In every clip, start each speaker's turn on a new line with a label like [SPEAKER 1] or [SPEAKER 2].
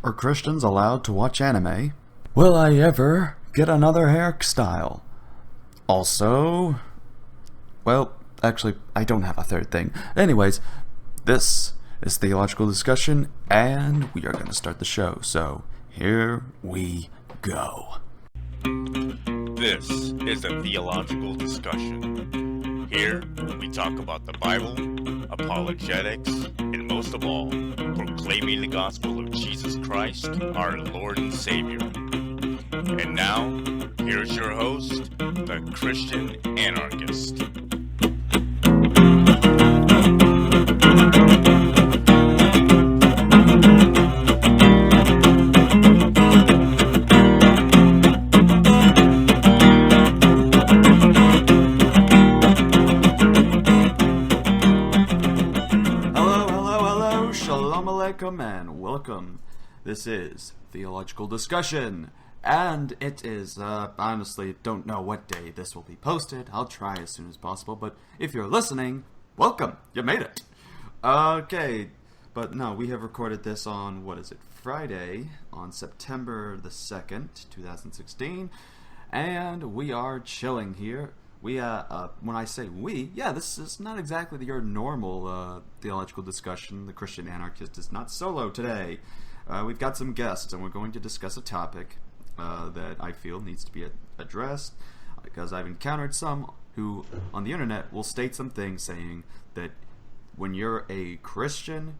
[SPEAKER 1] Are Christians allowed to watch anime? Will I ever get another hairstyle? Also, well, actually, I don't have a third thing. Anyways, this is Theological Discussion, and we are going to start the show. So, here we go.
[SPEAKER 2] This is a Theological Discussion. Here, we talk about the Bible, apologetics, and most of all, proclaiming the gospel of Jesus Christ, our Lord and Savior. And now, here's your host, the Christian Anarchist.
[SPEAKER 1] And welcome. This is Theological Discussion, and it is, honestly, don't know what day this will be posted. I'll try as soon as possible, but if you're listening, welcome, you made it. Okay, but no, we have recorded this on, Friday, on September the 2nd, 2016, and we are chilling here. We, when I say we, this is not exactly your normal theological discussion. The Christian Anarchist is not solo today. We've got some guests, and we're going to discuss a topic that I feel needs to be addressed, because I've encountered some who, on the internet, will state some things saying that when you're a Christian,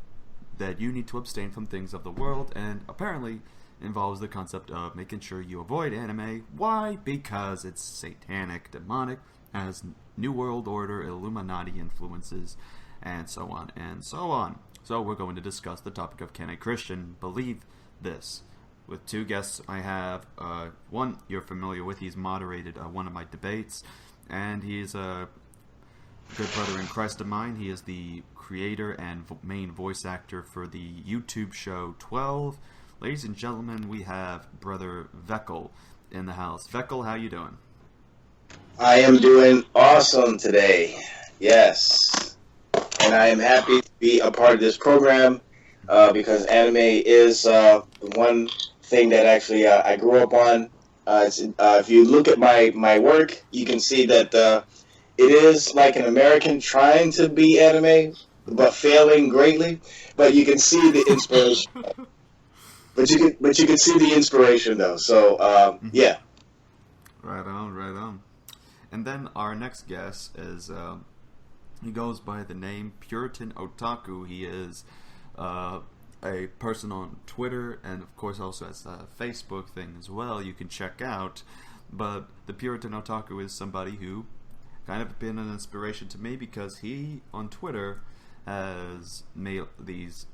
[SPEAKER 1] that you need to abstain from things of the world, and apparently involves the concept of making sure you avoid anime. Why? Because it's satanic, demonic, has New World Order, Illuminati influences, and so on and so on. So we're going to discuss the topic of can a Christian believe this? With two guests I have, one you're familiar with, he's moderated one of my debates, and he's a good brother in Christ of mine. He is the creator and main voice actor for the YouTube show 12. Ladies and gentlemen, we have brother VekL in the house. VekL, how you doing?
[SPEAKER 3] I am doing awesome today. Yes. And I am happy to be a part of this program because anime is one thing that actually I grew up on. If you look at my work, you can see that it is like an American trying to be anime, but failing greatly. But you can see the inspiration. But you can see the inspiration though. So yeah.
[SPEAKER 1] Right on. And then our next guest is he goes by the name Puritan Otaku. He is a person on Twitter, and of course also has a Facebook thing as well you can check out. But the Puritan Otaku is somebody who kind of been an inspiration to me because he on Twitter has made these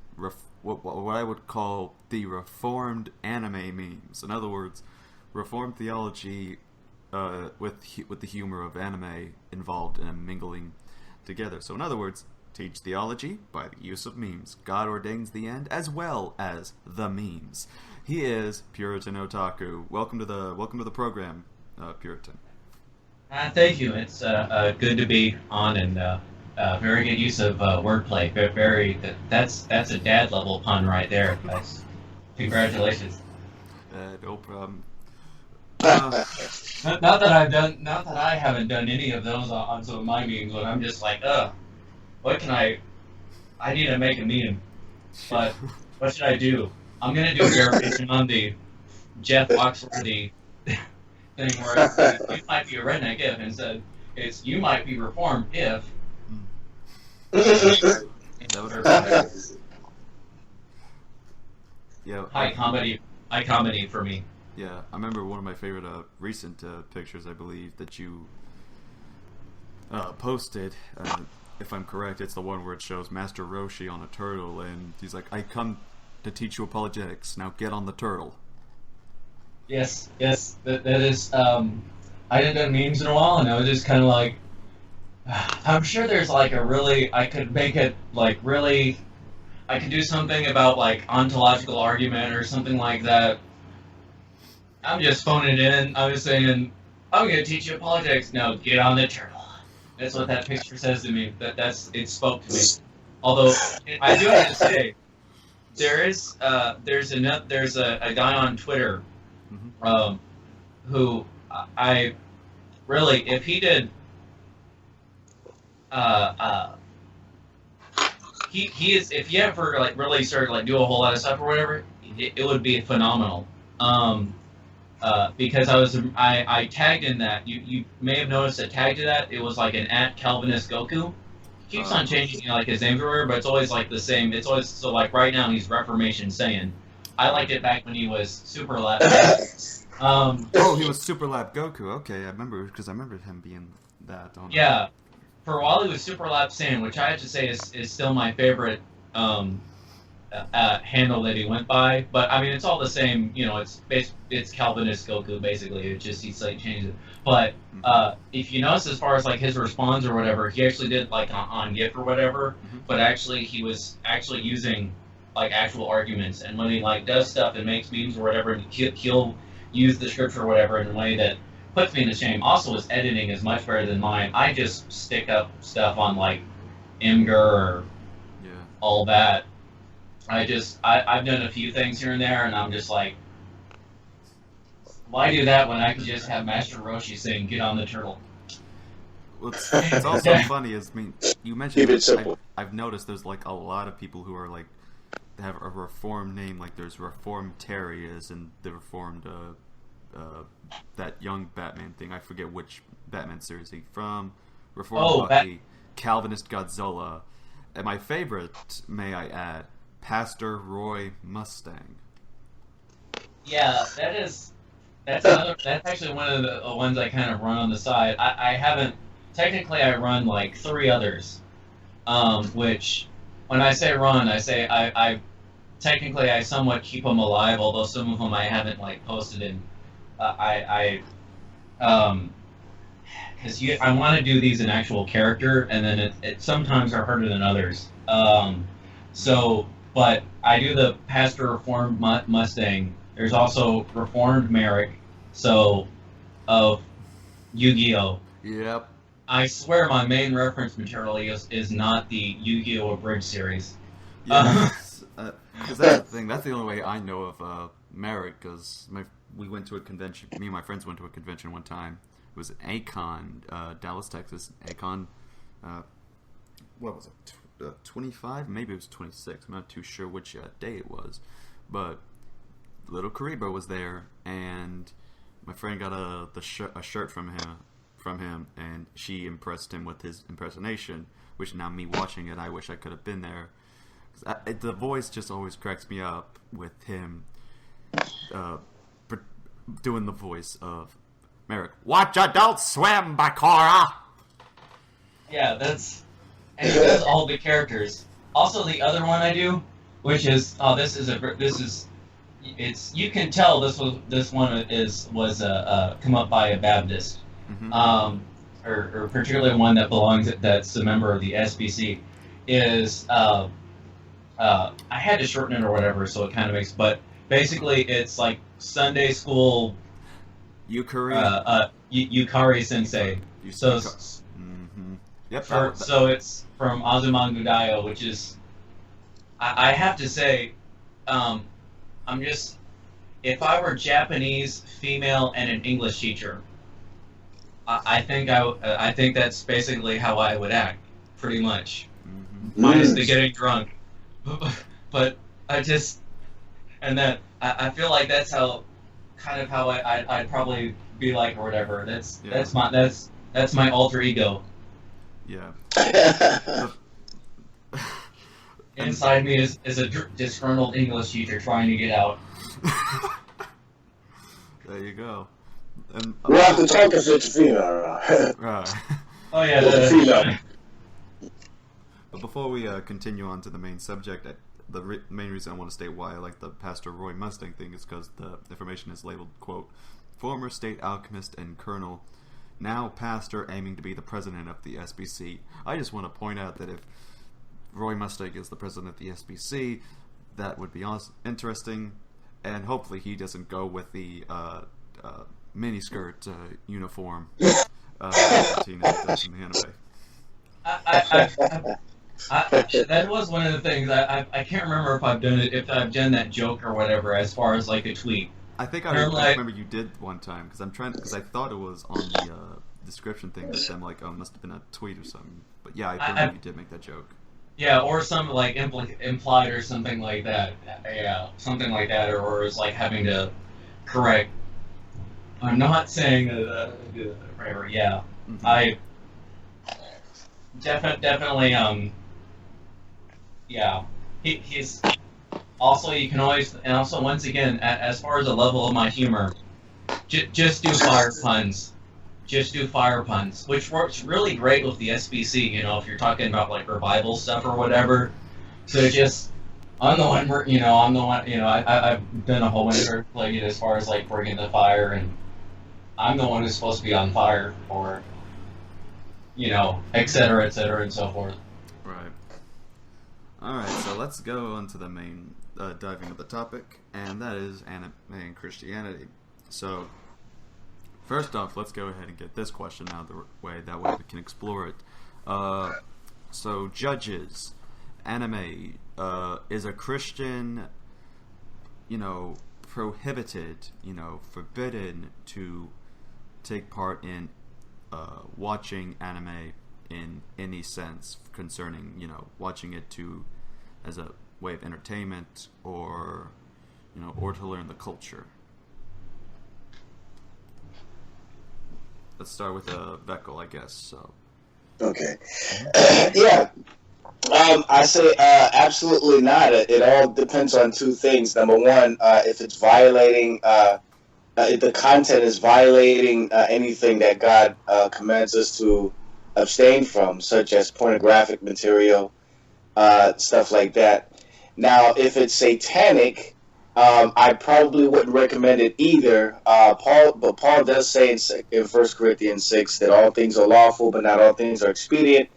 [SPEAKER 1] what I would call the reformed anime memes. In other words, reformed theology with the humor of anime involved in a mingling together. So in other words, teach theology by the use of memes. God ordains the end as well as the memes. He is Puritan Otaku. Welcome to the program, Puritan.
[SPEAKER 4] Thank you. It's good to be on, and very good use of wordplay. That's a dad level pun right there, guys. Congratulations.
[SPEAKER 1] No problem.
[SPEAKER 4] Not that I haven't done any of those on some of my memes, but I'm just like, what can I need to make a meme, but what should I do? I'm gonna do a variation on the Jeff Foxworthy thing where you might be a redneck if, and said it's you might be reformed if.
[SPEAKER 1] Yeah.
[SPEAKER 4] High comedy for me.
[SPEAKER 1] Yeah, I remember one of my favorite recent pictures, I believe, that you posted. If I'm correct, it's the one where it shows Master Roshi on a turtle, and he's like, "I come to teach you apologetics. Now get on the turtle."
[SPEAKER 4] Yes, that is. I hadn't done memes in a while, and I was just kind of like, I'm sure there's like I could make it like really, I could do something about like ontological argument or something like that. I'm just phoning it in. I was saying, I'm going to teach you apologetics. Now get on the turtle. That's what that picture says to me. It spoke to me. Although I do have to say, there's a guy on Twitter, who I really, if he did, he is, if you ever like really started to like do a whole lot of stuff or whatever, it would be phenomenal. Because I tagged in that, you may have noticed that tagged to that, it was like an @Calvinist Goku. He keeps on changing, like his name everywhere, but it's always like the same. It's always, so like right now he's Reformation Saiyan. I liked it back when he was Super Lab.
[SPEAKER 1] Oh, he was Super Lab Goku. Okay, I remember, because I remember him being that.
[SPEAKER 4] Yeah, for a while he was Super Lab Saiyan, which I have to say is still my favorite handle that he went by. But I mean, it's all the same. You know, it's Calvinist Goku basically. It's just he's like changed it. But if you notice, as far as like his response or whatever, he actually did like on GIF or whatever. But actually, he was actually using like actual arguments. And when he like does stuff and makes memes or whatever, he'll use the scripture or whatever in a way that puts me to shame. Also, his editing is much better than mine. I just stick up stuff on like Imgur or all that. I've done a few things here and there, and I'm just like, why do that when I could just have Master Roshi saying, "Get on the turtle"?
[SPEAKER 1] Well, it's also funny, I mean, you mentioned,
[SPEAKER 3] Keep it simple.
[SPEAKER 1] I've noticed there's like a lot of people who are like, they have a reformed name, like there's Reformed Terriers and the Reformed, that young Batman thing, I forget which Batman series he's from, Reformed Bucky, Calvinist Godzilla, and my favorite, may I add, Pastor Roy Mustang.
[SPEAKER 4] Yeah, that's actually one of the ones I kind of run on the side. I haven't, technically I run like 3 others, which, when I say run, I say I technically I somewhat keep them alive, although some of them I haven't like posted in. I want to do these in actual character, and then it sometimes are harder than others. But I do the Pastor Reformed Mustang. There's also Reformed Merrick, so of Yu-Gi-Oh!
[SPEAKER 1] Yep.
[SPEAKER 4] I swear my main reference material is not the Yu-Gi-Oh! Abridged series.
[SPEAKER 1] Yeah, because that's the thing. That's the only way I know of Merrick, because we went to a convention. Me and my friends went to a convention one time. It was Akon, Dallas, Texas. Akon, what was it? 25? Maybe it was 26. I'm not too sure which day it was. But little Kuriboh was there, and my friend got a shirt from him, and she impressed him with his impersonation, which now me watching it, I wish I could have been there. The voice just always cracks me up with him doing the voice of Merrick. Watch Adult Swim, Bakura! Yeah,
[SPEAKER 4] and he does all the characters. Also, the other one I do, which is you can tell this one was come up by a Baptist, or particularly one that's a member of the SBC, is I had to shorten it or whatever, so it kind of makes, but basically it's like Sunday school Yukari Sensei.
[SPEAKER 1] Yep.
[SPEAKER 4] So it's from Azumangudayo, which is, I have to say, if I were Japanese, female, and an English teacher, I think that's basically how I would act, pretty much, minus the getting drunk. But I feel like that's how I'd probably be like or whatever. That's my alter ego.
[SPEAKER 1] Yeah.
[SPEAKER 4] Inside me is a disgruntled English teacher trying to get out.
[SPEAKER 1] There you go. And,
[SPEAKER 3] we'll have to talk if it's female.
[SPEAKER 1] Right.
[SPEAKER 4] Oh yeah,
[SPEAKER 3] female.
[SPEAKER 1] But before we continue on to the main subject, the main reason I want to state why I like the Pastor Roy Mustang thing is because the information is labeled, quote, former state alchemist and colonel, now pastor aiming to be the president of the SBC. I just want to point out that if Roy Mustang is the president of the SBC, that would be interesting, and hopefully he doesn't go with the miniskirt uniform Tina does in the anime.
[SPEAKER 4] That was one of the things I can't remember if I've done that joke or whatever as far as like a tweet.
[SPEAKER 1] I think I remember you did one time because I thought it was on the description thing, but then like, oh, it must have been a tweet or something. But yeah, I think you did make that joke.
[SPEAKER 4] Yeah, or some like implied or something like that. Yeah, something like that, or it's like having to correct. I'm not saying that. Right. Yeah, mm-hmm. I definitely. Yeah, he's also, you can always, and also once again, as far as the level of my humor, just do fire puns. Just do fire puns, which works really great with the SBC, you know, if you're talking about like revival stuff or whatever. So I'm the one, I've done a whole bunch of like as far as like bringing the fire, and I'm the one who's supposed to be on fire, or, you know, et cetera, and so forth.
[SPEAKER 1] Right. Alright, so let's go on to the main, diving into the topic, and that is anime and Christianity. So, first off, let's go ahead and get this question out of the way, that way we can explore it. So, judges, anime, is a Christian, prohibited, forbidden to take part in watching anime in any sense concerning, watching it as a way of entertainment or to learn the culture? Let's start with VekL, I guess. So.
[SPEAKER 3] Okay. Yeah. I say absolutely not. It all depends on two things. Number one, if it's violating, if the content is violating anything that God commands us to abstain from, such as pornographic material, stuff like that. Now, if it's satanic, I probably wouldn't recommend it either. But Paul does say in 1 Corinthians 6 that all things are lawful, but not all things are expedient.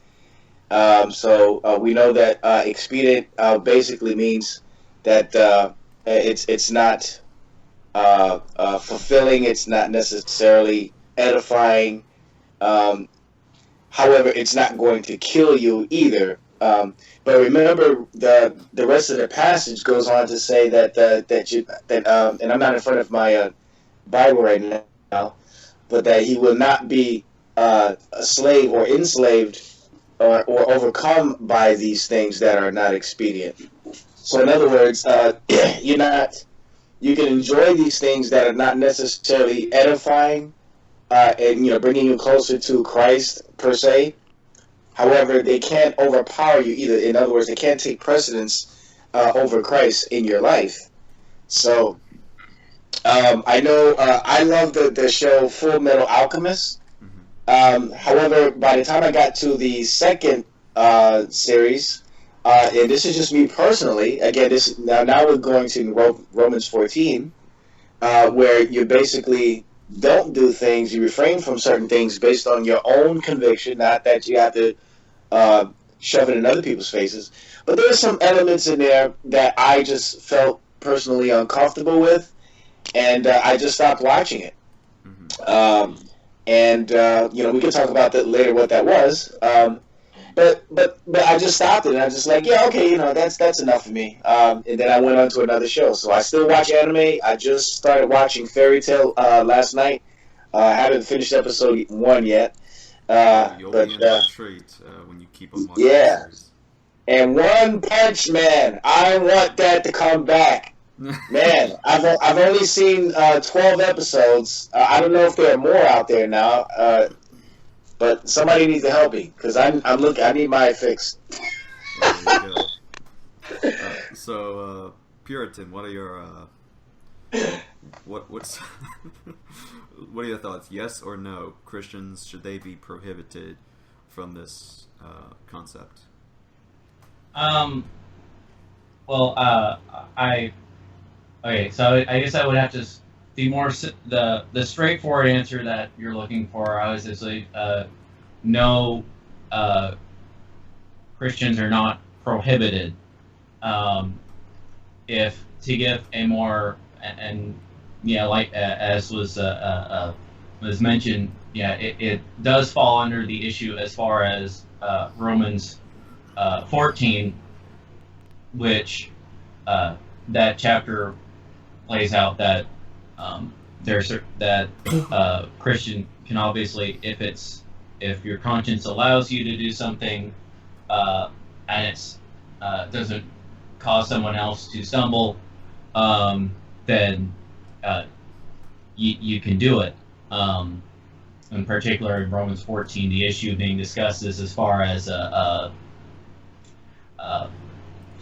[SPEAKER 3] So we know that expedient basically means that it's not fulfilling. It's not necessarily edifying. However, it's not going to kill you either. But remember, the rest of the passage goes on to say that and I'm not in front of my Bible right now, but that he will not be a slave or enslaved or overcome by these things that are not expedient. So, in other words, you can enjoy these things that are not necessarily edifying and bringing you closer to Christ per se. However, they can't overpower you either. In other words, they can't take precedence over Christ in your life. So, I know I love the show Full Metal Alchemist. However, by the time I got to the second series, and this is just me personally, again, now we're going to Romans 14, where you basically don't do things, you refrain from certain things based on your own conviction, not that you have to shove it in other people's faces. But there are some elements in there that I just felt personally uncomfortable with, and I just stopped watching it. And we can talk about that later, what that was. But I just stopped it, and I was just like, yeah, okay, that's enough for me. And then I went on to another show. So I still watch anime. I just started watching Fairy Tail last night. I haven't finished episode 1 yet.
[SPEAKER 1] You'll be in for a treat when you keep on watching.
[SPEAKER 3] Yeah. And One Punch Man, I want that to come back. Man, I've only seen 12 episodes. I don't know if there are more out there now. But somebody needs to help me because I'm looking. I need my fix.
[SPEAKER 1] There you go. So, Puritan, what are your what's what are your thoughts? Yes or no? Christians, should they be prohibited from this concept?
[SPEAKER 4] Okay. So I guess I would have to be more the straightforward answer that you're looking for. I was just like, no, Christians are not prohibited. If to give a more as was mentioned, it does fall under the issue as far as Romans 14, which that chapter lays out that Christian can obviously, if your conscience allows you to do something and it's doesn't cause someone else to stumble, then you can do it. In particular, in Romans 14, the issue being discussed is as far as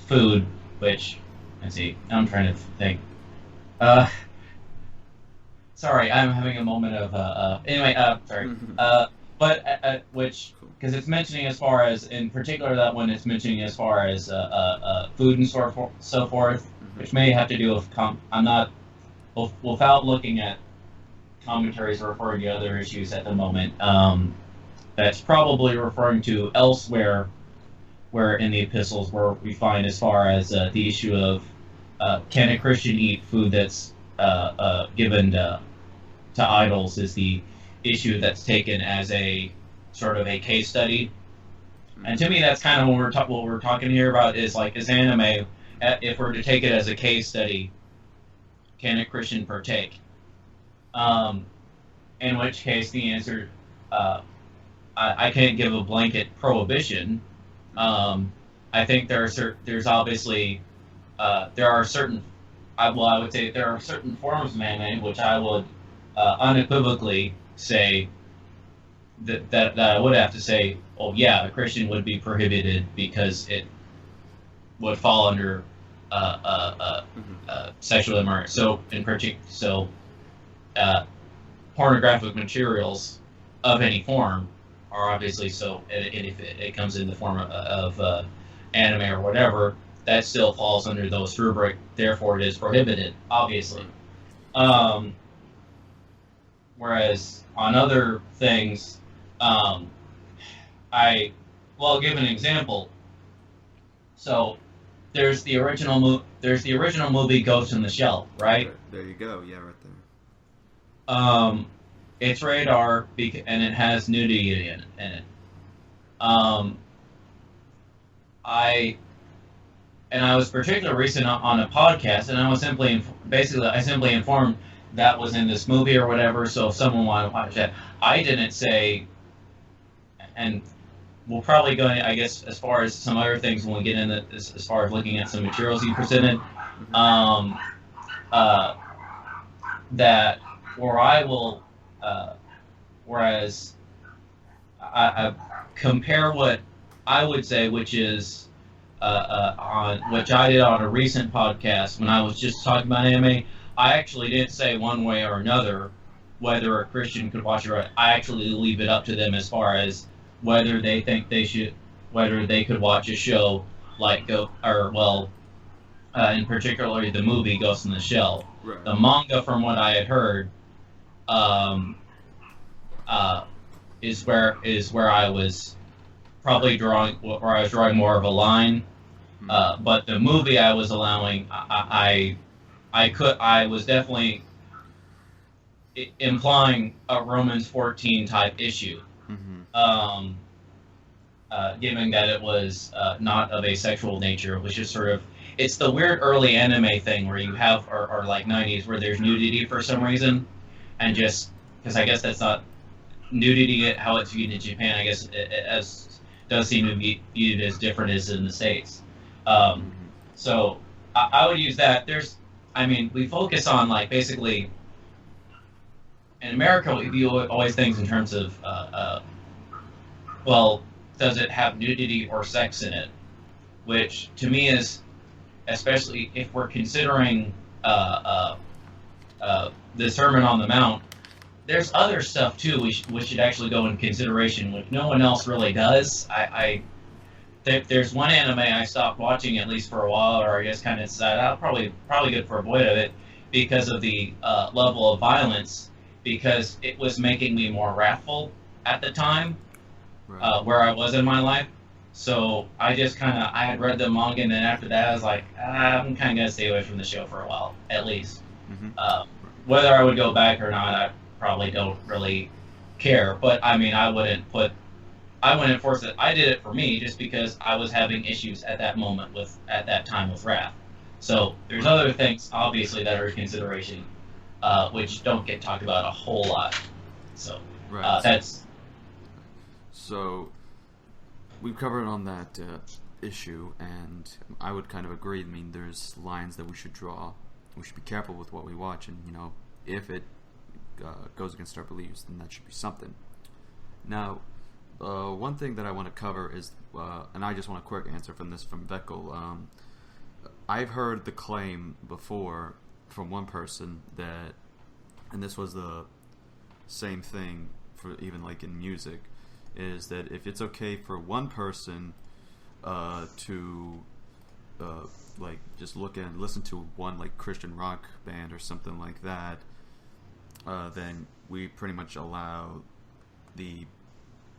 [SPEAKER 4] food, which, let's see, I'm trying to think. Sorry, I'm having a moment of, anyway, sorry. But, which, because it's mentioning as far as, in particular that one, it's mentioning as far as food and so forth, which may have to do with, I'm not, without looking at commentaries referring to other issues at the moment, that's probably referring to elsewhere, where in the epistles where we find as far as the issue of can a Christian eat food that's given to idols is the issue that's taken as a sort of a case study. And to me, that's kind of what we're talking here about is like, is anime, if we're to take it as a case study, can a Christian partake? In which case the answer, I can't give a blanket prohibition. I think there's obviously, there are certain, I would say there are certain forms of anime which I would unequivocally say that I would have to say, oh yeah, a Christian would be prohibited because it would fall under sexual immorality. So in particular, pornographic materials of any form are obviously so. And if it comes in the form of anime or whatever, that still falls under those rubric. Therefore, it is prohibited, obviously. Whereas on other things, I'll give an example. So there's the original movie Ghost in the Shell, right?
[SPEAKER 1] There you go. Yeah, right there.
[SPEAKER 4] It's rated R and it has nudity in it. I was particularly recent on a podcast, and I was simply informed that was in this movie or whatever. So if someone wanted to watch that, I didn't say, and we'll probably go, I guess, as far as some other things when we get into this, as far as looking at some materials you presented, that where I will, whereas I compare what I would say, which is on which I did on a recent podcast when I was just talking about anime. I actually didn't say one way or another whether a Christian could watch it. I actually leave it up to them as far as whether they think whether they could watch a show like in particular the movie Ghost in the Shell.
[SPEAKER 1] Right.
[SPEAKER 4] The manga, from what I had heard, is where I was probably drawing more of a line. But the movie I was allowing, I was definitely implying a Romans 14 type issue, given that it was not of a sexual nature. It was just sort of, it's the weird early anime thing where you have, or like 90s, where there's nudity for some reason, and just, because I guess that's not nudity, how it's viewed in Japan, I guess does seem to be viewed as different as in the States. So I would use that. We focus on, like, basically, in America, we view always things in terms of, does it have nudity or sex in it? Which, to me, is, especially if we're considering the Sermon on the Mount, there's other stuff, too, which should actually go into consideration, which no one else really does. There's one anime I stopped watching, at least for a while, or I guess kind of decided I'll probably good for a void of it because of the level of violence, because it was making me more wrathful at the time, right, where I was in my life. So I just I had read the manga, and then after that I was like, I'm kind of going to stay away from the show for a while, at least. Whether I would go back or not, I probably don't really care. But I wouldn't put I wouldn't enforce it. I did it for me just because I was having issues at that moment at that time with wrath. So there's other things obviously that are in consideration, which don't get talked about a whole lot. So that's.
[SPEAKER 1] So we've covered on that issue, and I would kind of agree. I mean, there's lines that we should draw. We should be careful with what we watch, and if it goes against our beliefs, then that should be something. Now, one thing that I want to cover is, and I just want a quick answer from VekL. I've heard the claim before from one person that, and this was the same thing for even like in music, is that if it's okay for one person to like just look and listen to one like Christian rock band or something like that, then we pretty much allow the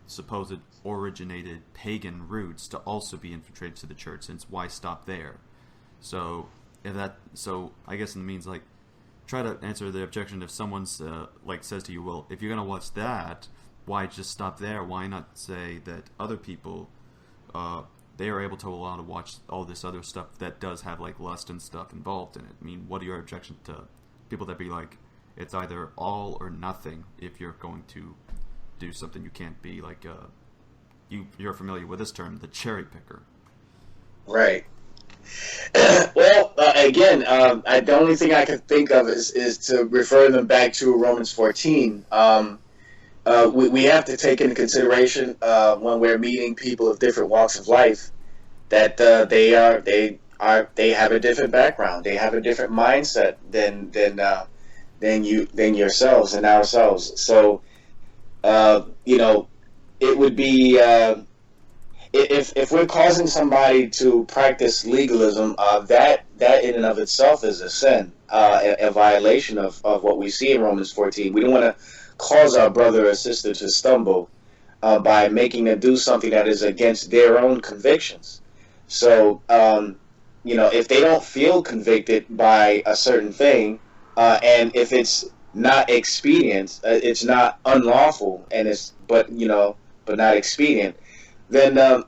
[SPEAKER 1] supposed originated pagan roots to also be infiltrated to the church, since why stop there? So I guess it means like try to answer the objection if someone's like says to you, well, if you're gonna watch that, why just stop there? Why not say that other people they are able to allow to watch all this other stuff that does have like lust and stuff involved in it? I mean, what are your objections to people that be like, it's either all or nothing if you're going to do something? You can't be like you're familiar with this term, the cherry picker.
[SPEAKER 3] Right. Well, again, the only thing I can think of is to refer them back to Romans 14. We have to take into consideration when we're meeting people of different walks of life that they have a different background, they have a different mindset than yourselves and ourselves. So it would be if we're causing somebody to practice legalism, that in and of itself is a sin, a violation of what we see in Romans 14. We don't want to cause our brother or sister to stumble by making them do something that is against their own convictions. So, if they don't feel convicted by a certain thing, and if it's not expedient, it's not unlawful, and but not expedient, then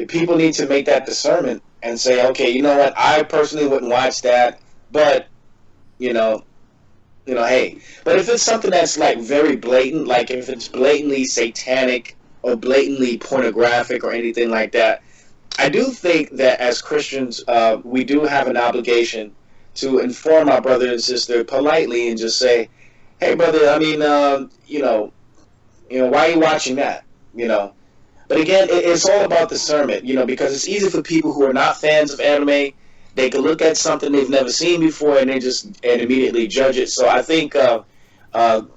[SPEAKER 3] people need to make that discernment and say, okay, you know what, I personally wouldn't watch that, but hey. But if it's something that's like very blatant, like if it's blatantly satanic or blatantly pornographic or anything like that, I do think that as Christians, we do have an obligation to inform our brother and sister politely and just say, hey, brother, I mean, why are you watching that? But again, it's all about discernment, because it's easy for people who are not fans of anime. They can look at something they've never seen before and immediately judge it. So I think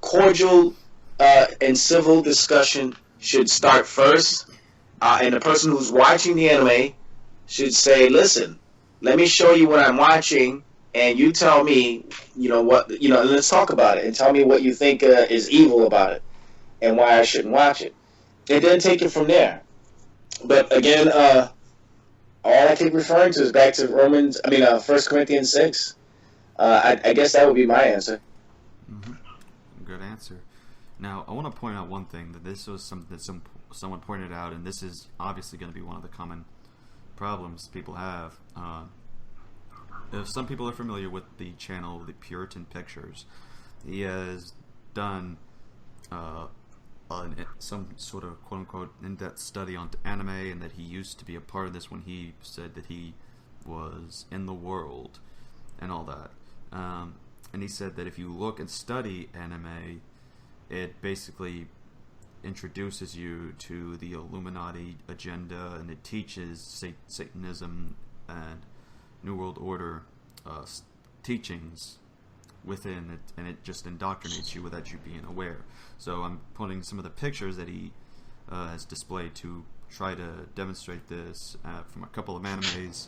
[SPEAKER 3] cordial and civil discussion should start first, and the person who's watching the anime should say, "Listen, let me show you what I'm watching, and you tell me, and let's talk about it, and tell me what you think is evil about it, and why I shouldn't watch it." And then take it from there. But again, all I keep referring to is back to 1 Corinthians 6. I guess that would be my answer.
[SPEAKER 1] Mm-hmm. Good answer. Now, I want to point out one thing, that this was something that someone pointed out, and this is obviously going to be one of the common problems people have. If some people are familiar with the channel, the Puritan Pictures, he has done some sort of quote-unquote in-depth study on anime, and that he used to be a part of this when he said that he was in the world and all that. And he said that if you look and study anime, it basically introduces you to the Illuminati agenda, and it teaches Satanism and New World Order teachings within it, and it just indoctrinates you without you being aware. So I'm putting some of the pictures that he has displayed to try to demonstrate this from a couple of animes.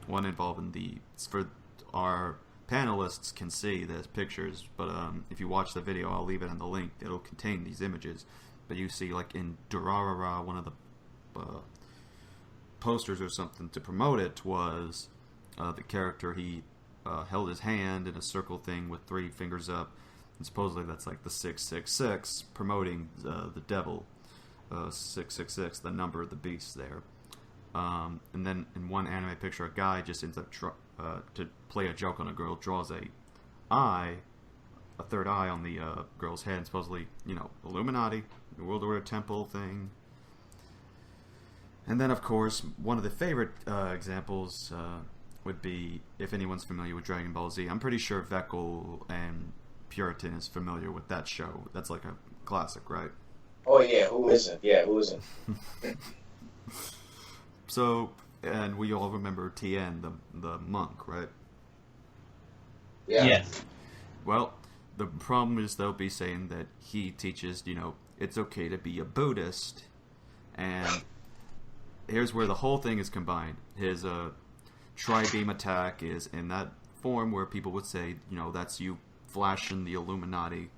[SPEAKER 1] One involving for our panelists can see the pictures, but if you watch the video, I'll leave it in the link. It'll contain these images. But you see, like in Durarara, one of the posters or something to promote it was the character, he held his hand in a circle thing with 3 fingers up, and supposedly that's like the 666, promoting the devil. 666, the number of the beast there. And then in one anime picture, a guy just ends up to play a joke on a girl, draws a third eye on the girl's head, and supposedly, Illuminati, the World Order Temple thing. And then, of course, one of the favorite examples would be, if anyone's familiar with Dragon Ball Z, I'm pretty sure VekL and Puritan is familiar with that show. That's like a classic, right?
[SPEAKER 3] Oh, yeah, who isn't?
[SPEAKER 1] So, and we all remember Tien, the monk, right?
[SPEAKER 3] Yeah.
[SPEAKER 4] Yes.
[SPEAKER 1] Well, the problem is they'll be saying that he teaches, it's okay to be a Buddhist, and here's where the whole thing is combined. His tri-beam attack is in that form where people would say, that's you flashing the Illuminati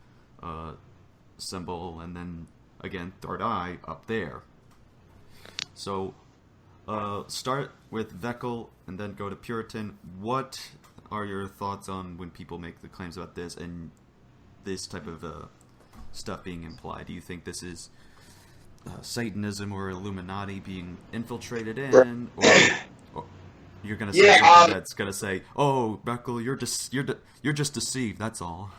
[SPEAKER 1] symbol, and then, again, third eye up there. So, start with VekL and then go to Puritan. What are your thoughts on when people make the claims about this and this type of stuff being implied? Do you think this is Satanism or Illuminati being infiltrated in, or you're going to say something that's going to say, "Oh, VekL, you're just deceived. That's all."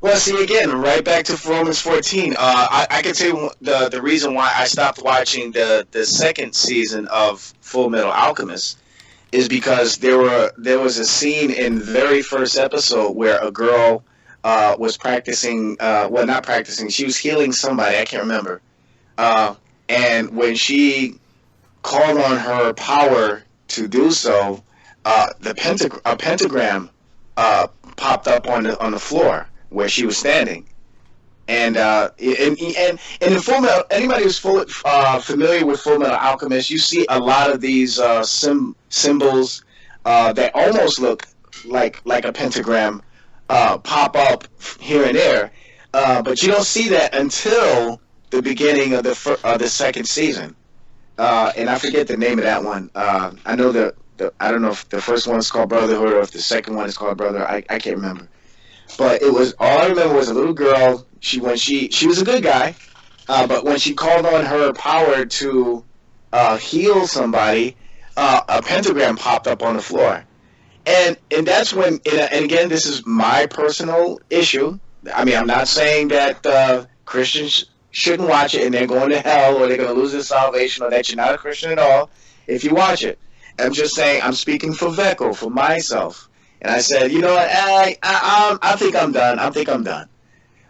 [SPEAKER 3] Well, see, again, right back to Romans 14. I can tell you the reason why I stopped watching the second season of Full Metal Alchemist is because there was a scene in the very first episode where a girl was practicing, not practicing, she was healing somebody, I can't remember. And when she called on her power to do so, a pentagram popped up on the floor where she was standing. And in Full Metal, anybody who's familiar with Full Metal Alchemist, you see a lot of these symbols that almost look like a pentagram pop up here and there, but you don't see that until the beginning of the second season. And I forget the name of that one. I know I don't know if the first one is called Brotherhood or if the second one is called Brother. I can't remember. But it was, all I remember was a little girl. She was a good guy, but when she called on her power to heal somebody, a pentagram popped up on the floor, and that's when. And again, this is my personal issue. I mean, I'm not saying that Christians shouldn't watch it and they're going to hell or they're going to lose their salvation or that you're not a Christian at all if you watch it. I'm just saying, I'm speaking for VekL, for myself. And I said, you know what, I think I'm done.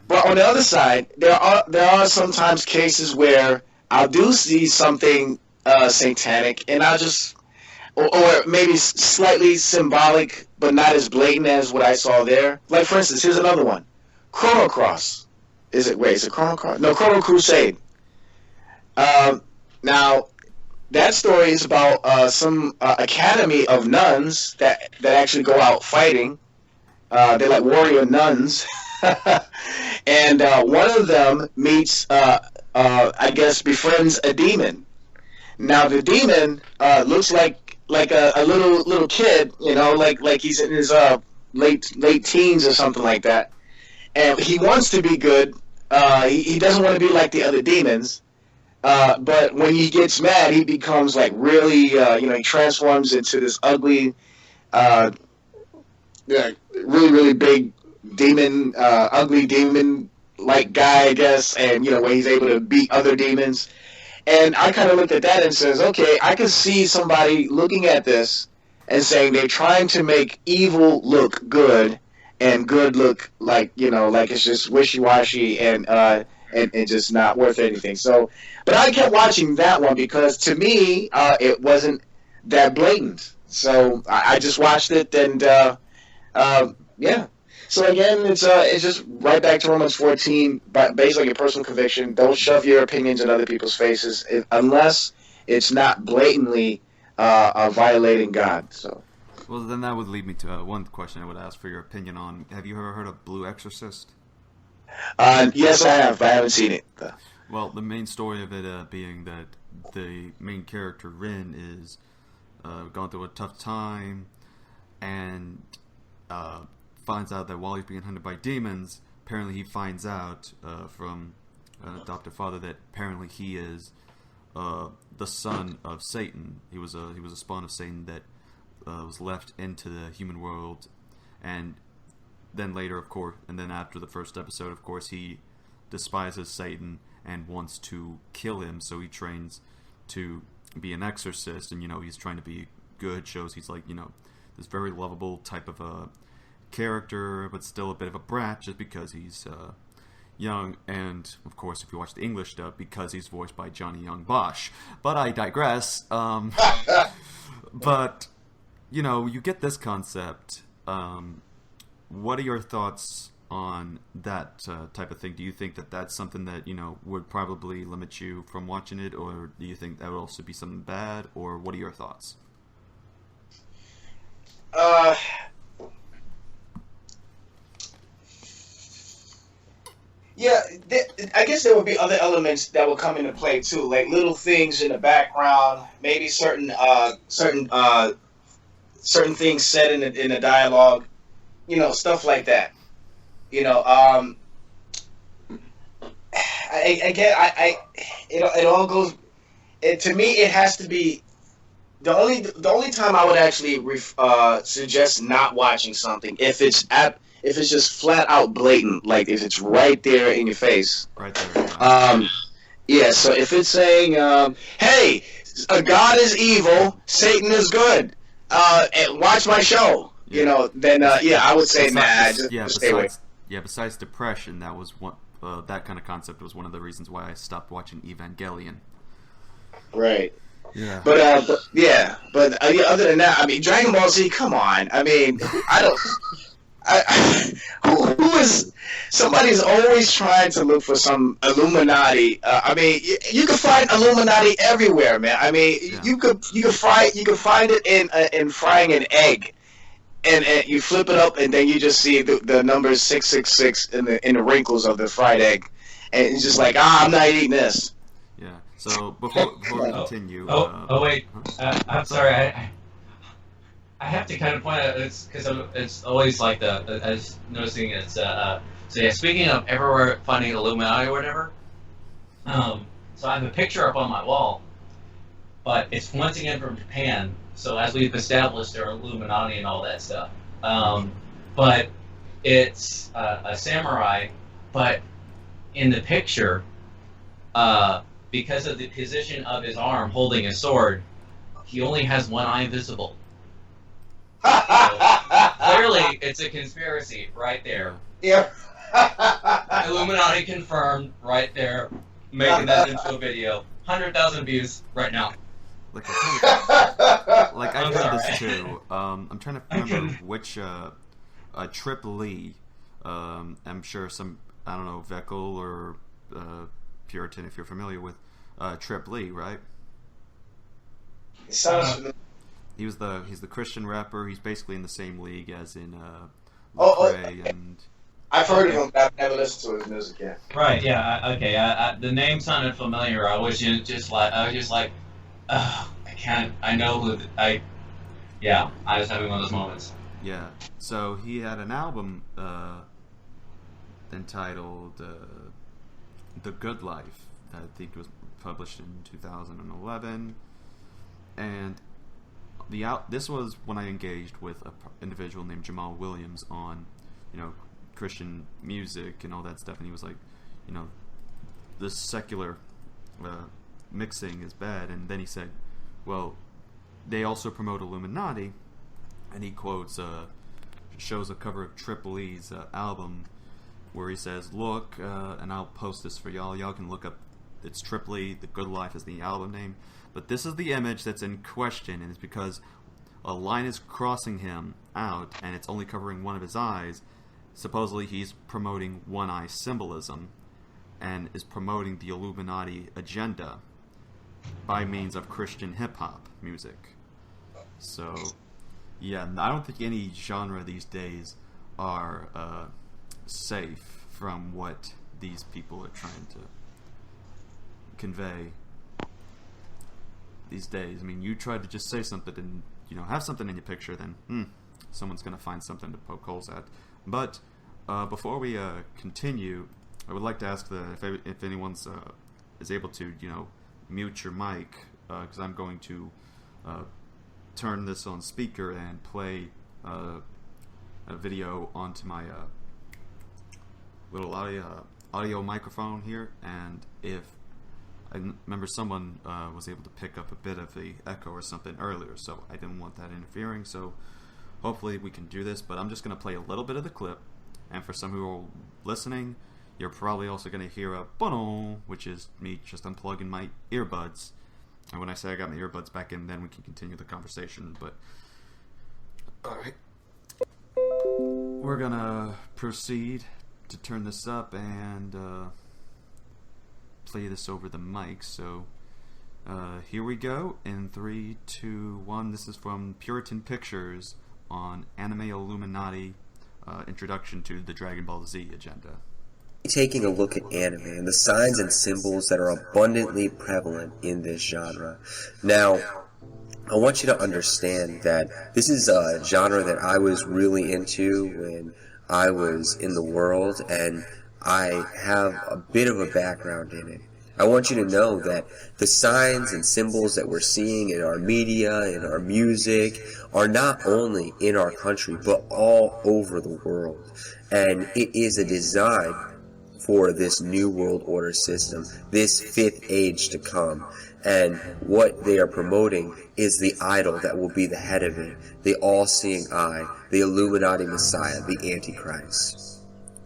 [SPEAKER 3] But on the other side, there are sometimes cases where I do see something satanic, and I'll just, or maybe slightly symbolic, but not as blatant as what I saw there. Like, for instance, here's another one. Chrono Cross. Is it Chrono Cross? No, Chrono Crusade. Now, that story is about some academy of nuns that actually go out fighting. They're like warrior nuns. And one of them meets, I guess, befriends a demon. Now, the demon looks like a little kid, like he's in his late teens or something like that. And he wants to be good. He doesn't want to be like the other demons. But when he gets mad, he becomes like really, he transforms into this ugly, really, really big demon, ugly demon-like guy, I guess, and, where he's able to beat other demons. And I kind of looked at that and says, okay, I can see somebody looking at this and saying they're trying to make evil look good and good look like, like it's just wishy-washy and just not worth anything. So, but I kept watching that one because to me, it wasn't that blatant. So I just watched it and, yeah. So again, it's just right back to Romans 14, but based on your personal conviction. Don't shove your opinions in other people's faces unless it's not blatantly violating God. So.
[SPEAKER 1] Well, then that would lead me to one question I would ask for your opinion on. Have you ever heard of Blue Exorcist?
[SPEAKER 3] Yes, I have, but I haven't seen it.
[SPEAKER 1] Well, the main story of it being that the main character, Rin, is going through a tough time and finds out that while he's being hunted by demons, apparently he finds out from an adoptive father, that apparently he is the son of Satan. He was a spawn of Satan that was left into the human world, and then later, of course, and then after the first episode, of course, he despises Satan and wants to kill him. So he trains to be an exorcist, and he's trying to be good. Shows he's like this very lovable type of a character, but still a bit of a brat, just because he's young, and of course, if you watch the English dub, because he's voiced by Johnny Young Bosch. But I digress. But you get this concept. What are your thoughts on that type of thing? Do you think that that's something that would probably limit you from watching it, or do you think that would also be something bad, or what are your thoughts?
[SPEAKER 3] Yeah, I guess there would be other elements that would come into play too, like little things in the background, maybe certain things said in the dialogue, stuff like that. It all goes. To me, it has to be the only time I would actually suggest not watching something if it's just flat out blatant, like if it's right there in your face.
[SPEAKER 1] Right there.
[SPEAKER 3] Yeah. So if it's saying, "Hey, God is evil, Satan is good," and watch my show, then I would say just stay away.
[SPEAKER 1] Yeah, besides depression, that was one. That kind of concept was one of the reasons why I stopped watching Evangelion.
[SPEAKER 3] Right.
[SPEAKER 1] Yeah.
[SPEAKER 3] But other than that, I mean, Dragon Ball Z. Come on. I mean, I don't. Who is? Somebody's always trying to look for some Illuminati. I mean, you can find Illuminati everywhere, man. I mean, you could find it in frying an egg. And you flip it up, and then you just see the number 666 in the wrinkles of the fried egg, and it's just like, I'm not eating this.
[SPEAKER 1] Yeah. So before we continue.
[SPEAKER 4] Wait. I'm sorry. I have to kind of point out because it's always like I was noticing it's so yeah. Speaking of everywhere finding Illuminati or whatever, so I have a picture up on my wall, but it's once again from Japan. So as we've established, there are Illuminati and all that stuff. But it's a samurai, but in the picture, because of the position of his arm holding his sword, he only has one eye visible. So, clearly, it's a conspiracy right there.
[SPEAKER 3] Yeah.
[SPEAKER 4] Illuminati confirmed right there, making that into a video. 100,000 views right now.
[SPEAKER 1] Like I've heard this too. I'm trying to remember which Trip Lee. I'm sure I don't know, VekL or Puritan, if you're familiar with Trip Lee, right?
[SPEAKER 3] It sounds familiar.
[SPEAKER 1] He's the Christian rapper. He's basically in the same league as in and
[SPEAKER 3] I've heard of him, but I've never listened to his music yet.
[SPEAKER 4] Right? Yeah. Okay. The name sounded familiar. I was just like. I can't. I know who. Yeah, I was having one of those moments.
[SPEAKER 1] Yeah. So he had an album entitled "The Good Life" that I think was published in 2011, and this was when I engaged with an individual named Jamal Williams on, Christian music and all that stuff, and he was like, this secular mixing is bad, and then he said, well, they also promote Illuminati, and he quotes shows a cover of Trip Lee's album where he says, look, and I'll post this for y'all can look up, it's Trip Lee, The Good Life is the album name, but this is the image that's in question, and it's because a line is crossing him out and it's only covering one of his eyes. Supposedly he's promoting one eye symbolism and is promoting the Illuminati agenda by means of Christian hip-hop music. So, yeah, I don't think any genre these days are safe from what these people are trying to convey these days. I mean, you try to just say something and, have something in your picture, then, someone's going to find something to poke holes at. But before we continue, I would like to ask if anyone's is able to, mute your mic, because I'm going to turn this on speaker and play a video onto my little audio microphone here, and if I remember someone was able to pick up a bit of the echo or something earlier, so I didn't want that interfering, so hopefully we can do this, but I'm just going to play a little bit of the clip, and for some who are listening, you're probably also going to hear a boom, which is me just unplugging my earbuds, and when I say I got my earbuds back in, then we can continue the conversation, but alright. We're going to proceed to turn this up and play this over the mic, so here we go in 3, 2, 1. This is from Puritan Pictures on Anime Illuminati, Introduction to the Dragon Ball Z Agenda.
[SPEAKER 5] Taking a look at anime and the signs and symbols that are abundantly prevalent in this genre. Now, I want you to understand that this is a genre that I was really into when I was in the world, and I have a bit of a background in it. I want you to know that the signs and symbols that we're seeing in our media, in our music, are not only in our country, but all over the world. And it is a design for this new world order system, this fifth age to come. And what they are promoting is the idol that will be the head of it, the all-seeing eye, the Illuminati Messiah, the Antichrist.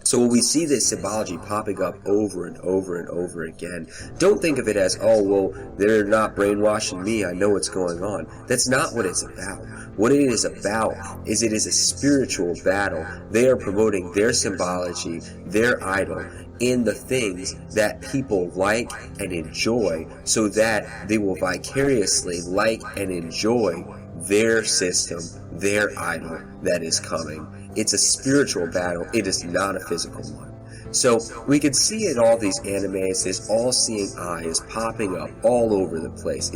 [SPEAKER 5] So when we see this symbology popping up over and over and over again, don't think of it as, oh, well, they're not brainwashing me, I know what's going on. That's not what it's about. What it is about is it is a spiritual battle. They are promoting their symbology, their idol, in the things that people like and enjoy, so that they will vicariously like and enjoy their system, their idol that is coming. It's a spiritual battle. It is not a physical one. So we can see in all these animes, this all-seeing eye is popping up all over the place.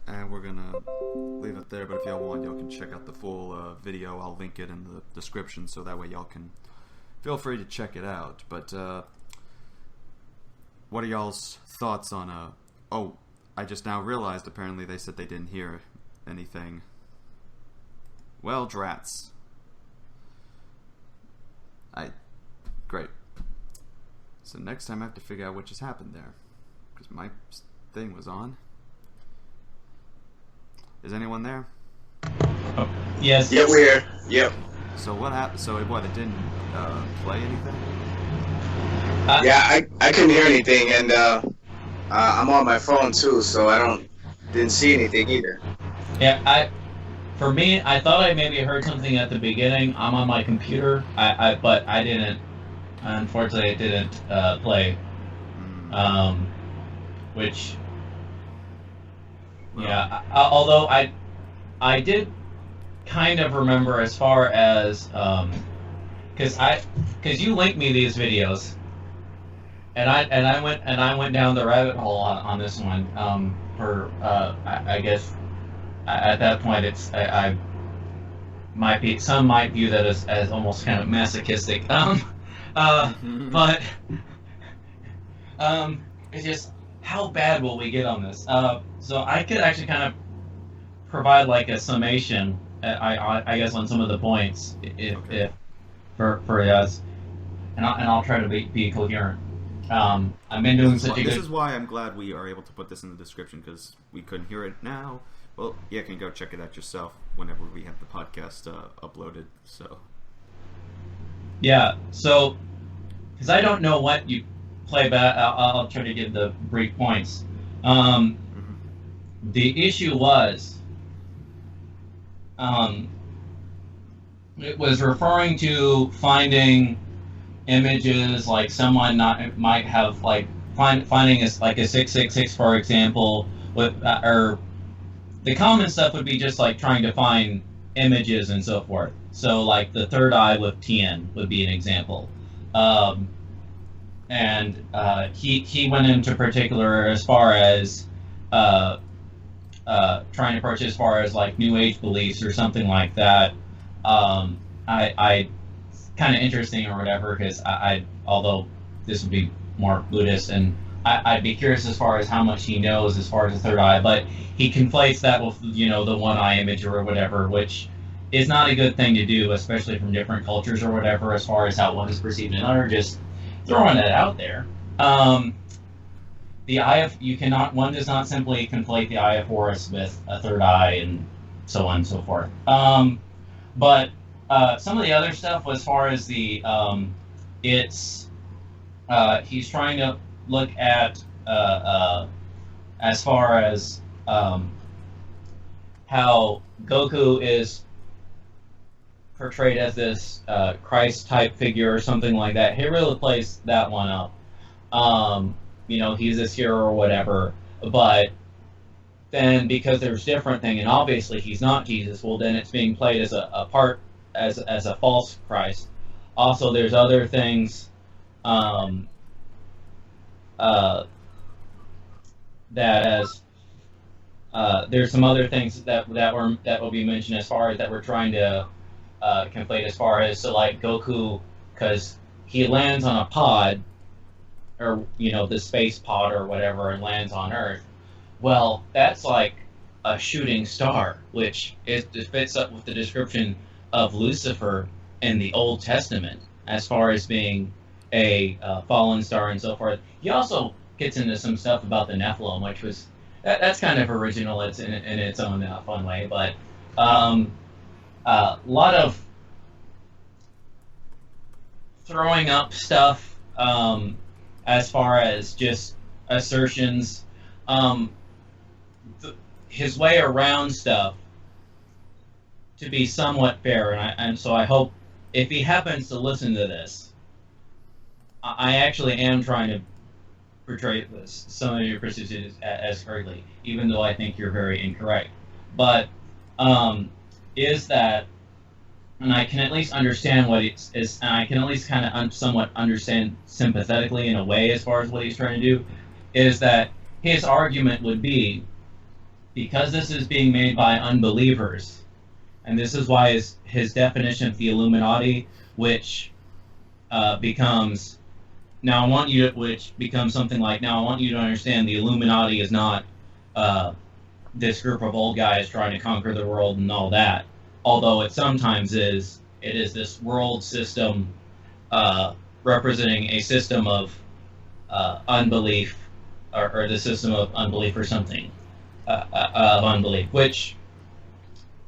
[SPEAKER 1] And we're gonna leave it there, but if y'all want, y'all can check out the full video. I'll link it in the description, so that way y'all can feel free to check it out. But what are y'all's thoughts on oh, I just now realized apparently they said they didn't hear anything. Well, drats. Great. So next time I have to figure out what just happened there, because my thing was on. Is anyone there?
[SPEAKER 4] Oh, yes.
[SPEAKER 3] Yep, we're here. Yep.
[SPEAKER 1] So what happened? So what? It didn't play anything?
[SPEAKER 3] Yeah, I couldn't hear anything, and I'm on my phone too, so I didn't see anything either.
[SPEAKER 4] Yeah, for me, I thought I maybe heard something at the beginning. I'm on my computer, but I didn't. Unfortunately, it didn't play. Which, well, yeah. Although I did kind of remember as far as because you linked me these videos, and I went down the rabbit hole on this one. I guess. At that point, some might view that as almost kind of masochistic. But it's just, how bad will we get on this? So I could actually kind of provide like a summation, I guess, on some of the points, if for us, and I'll try to be coherent. I've been doing such a good.
[SPEAKER 1] This is why I'm glad we are able to put this in the description, because we couldn't hear it now. Well, you can go check it out yourself whenever we have the podcast uploaded. So,
[SPEAKER 4] yeah. So, because I don't know what you play back, I'll try to give the brief points. The issue was, it was referring to finding images, like someone might have like finding like a 666, for example, with or. The common stuff would be just like trying to find images and so forth. So like the third eye with Tien would be an example. And he went into particular as far as trying to approach as far as like New Age beliefs or something like that. I kind of interesting or whatever, because although this would be more Buddhist, and I'd be curious as far as how much he knows as far as the third eye, but he conflates that with, the one eye image or whatever, which is not a good thing to do, especially from different cultures or whatever, as far as how one is perceived in another. Just throwing that out there. The eye of one does not simply conflate the eye of Horus with a third eye and so on and so forth. But some of the other stuff, as far as the he's trying to look at as far as how Goku is portrayed as this Christ-type figure or something like that. He really plays that one up. He's this hero or whatever, but then because there's different thing, and obviously he's not Jesus, well then it's being played as a part, as a false Christ. Also, there's other things there's some other things that will be mentioned as far as that we're trying to conflate, as far as, so like Goku, because he lands on a pod, or the space pod or whatever, and lands on Earth. Well, that's like a shooting star, which fits up with the description of Lucifer in the Old Testament as far as being a fallen star and so forth. He also gets into some stuff about the Nephilim, which was that's kind of original. It's in its own fun way, but a lot of throwing up stuff as far as just assertions. His way around stuff to be somewhat fair, and so I hope if he happens to listen to this, I actually am trying to portray some of your perceptions as correctly, even though I think you're very incorrect. But is that, and I can at least understand what it is, and I can at least kind of somewhat understand sympathetically in a way as far as what he's trying to do, is that his argument would be, because this is being made by unbelievers, and this is why his definition of the Illuminati, which becomes something like, now I want you to understand the Illuminati is not this group of old guys trying to conquer the world and all that, although it sometimes is. It is this world system representing a system of unbelief, or the system of unbelief or something. Of unbelief, which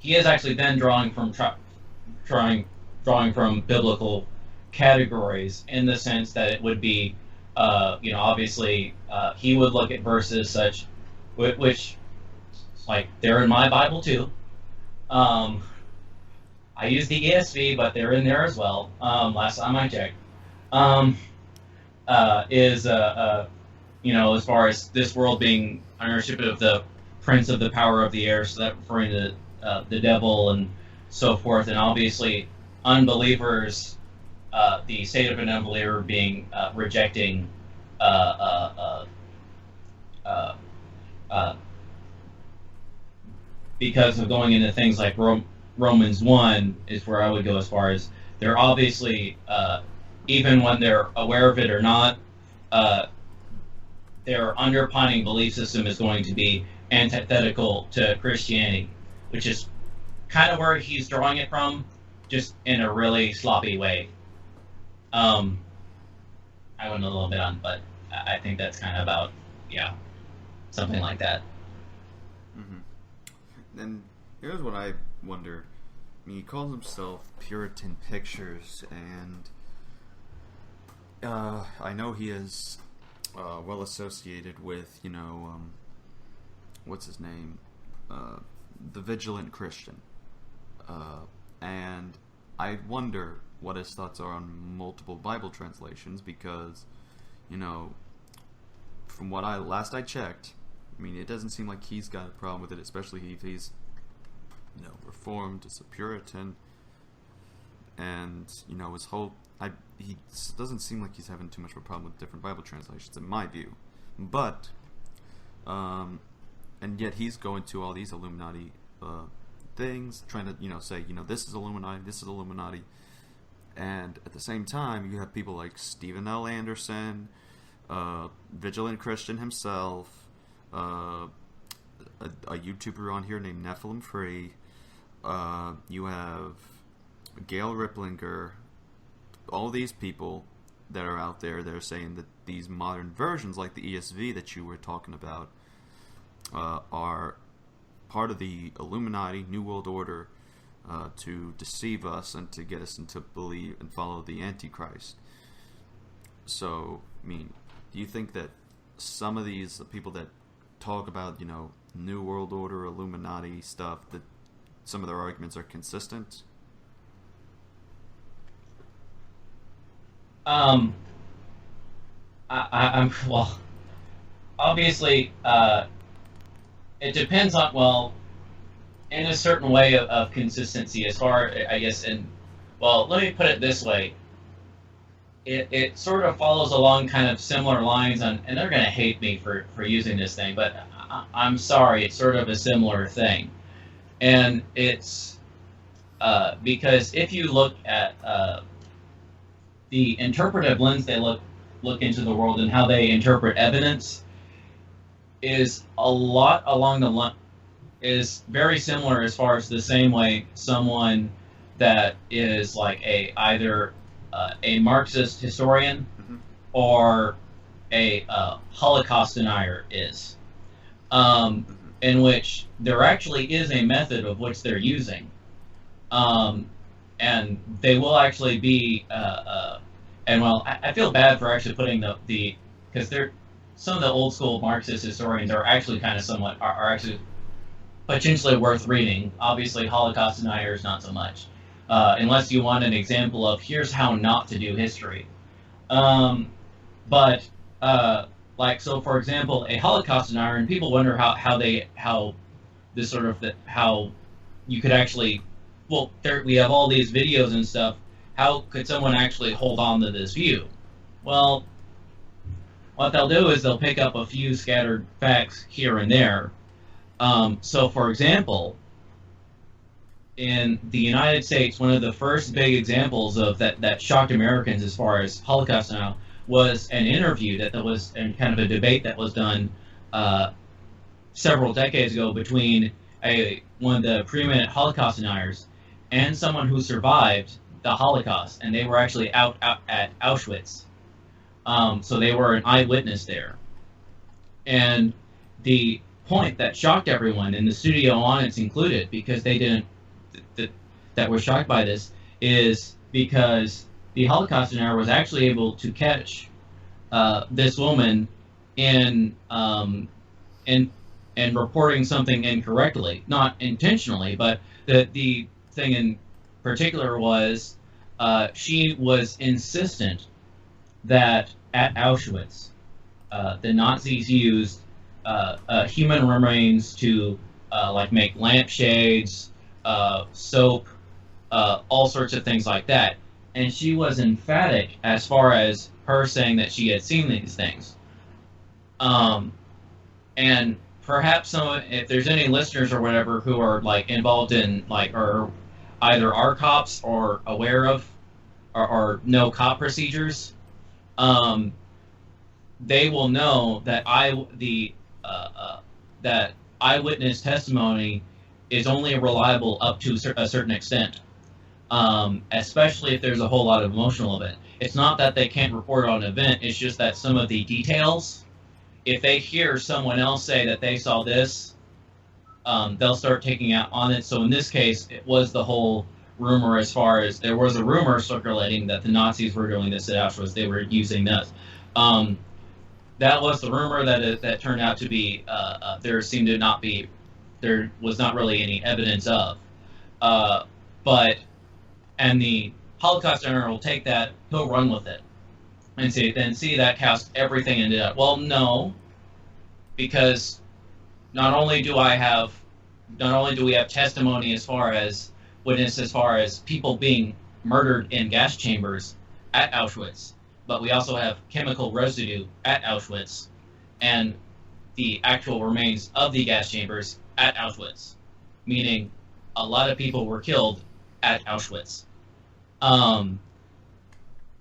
[SPEAKER 4] he is actually then drawing from biblical categories, in the sense that it would be, obviously he would look at verses such, which like they're in my Bible too. I use the ESV, but they're in there as well. Last time I checked, as far as this world being ownership of the prince of the power of the air, so that referring to the devil and so forth, and obviously unbelievers, the state of an unbeliever being rejecting because of going into things like Romans 1 is where I would go, as far as they're obviously, even when they're aware of it or not, their underpinning belief system is going to be antithetical to Christianity, which is kind of where he's drawing it from, just in a really sloppy way. I went a little bit on, but I think that's kind of about, something like that.
[SPEAKER 1] Mm-hmm. And here's what I wonder. I mean, he calls himself Puritan Pictures, and I know he is well associated with, what's his name? The Vigilant Christian. And I wonder what his thoughts are on multiple Bible translations, because, from what last I checked, I mean, it doesn't seem like he's got a problem with it, especially if he's, Reformed as a Puritan, and, his whole, he doesn't seem like he's having too much of a problem with different Bible translations, in my view. But, and yet he's going to all these Illuminati things, trying to, say, this is Illuminati, and And at the same time, you have people like Stephen L. Anderson, Vigilant Christian himself, a YouTuber on here named Nephilim Free. You have Gail Riplinger. All these people that are out there that are saying that these modern versions, like the ESV that you were talking about, are part of the Illuminati, New World Order, to deceive us and to get us into believe and follow the Antichrist. So, I mean, do you think that some of these people that talk about, New World Order, Illuminati stuff, that some of their arguments are consistent?
[SPEAKER 4] I'm well. Obviously, it depends on in a certain way of consistency. As far, I guess, let me put it this way. It sort of follows along kind of similar lines and they're gonna hate me for using this thing, but I'm sorry. It's sort of a similar thing, and it's because if you look at the interpretive lens they look into the world and how they interpret evidence is a lot along the line, is very similar as far as the same way someone that is like either a Marxist historian or a Holocaust denier is, in which there actually is a method of which they're using, and they will actually be I feel bad for actually putting the because they're some of the old school Marxist historians are actually kind of somewhat are actually potentially worth reading. Obviously, Holocaust deniers not so much, unless you want an example of here's how not to do history. For example, a Holocaust denier, and people wonder how you could actually, we have all these videos and stuff. How could someone actually hold on to this view? Well, what they'll do is they'll pick up a few scattered facts here and there. So, for example, in the United States, one of the first big examples of that shocked Americans as far as Holocaust denial was an interview that was, and kind of a debate that was done several decades ago between one of the preeminent Holocaust deniers and someone who survived the Holocaust, and they were actually out at Auschwitz. So they were an eyewitness there. And the point that shocked everyone, and the studio audience included, because they didn't, that were shocked by this, is because the Holocaust denier was actually able to catch this woman in reporting something incorrectly, not intentionally, but the thing in particular was she was insistent that at Auschwitz the Nazis used human remains to make lampshades, soap, all sorts of things like that. And she was emphatic as far as her saying that she had seen these things. And perhaps if there's any listeners or whatever who are involved in or either are cops or aware of or know cop procedures, they will know that that eyewitness testimony is only reliable up to a certain extent, especially if there's a whole lot of emotional event. It's not that they can't report on an event, it's just that some of the details, if they hear someone else say that they saw this, they'll start taking out on it. So in this case, it was the whole rumor as far as there was a rumor circulating that the Nazis were doing this at Auschwitz. They were using this. That was the rumor that turned out to be, there was not really any evidence of. And the Holocaust denier will take that, he'll run with it, and see that cast everything into that. Well, no, because not only do we have testimony as far as witness as far as people being murdered in gas chambers at Auschwitz, but we also have chemical residue at Auschwitz and the actual remains of the gas chambers at Auschwitz, meaning a lot of people were killed at Auschwitz.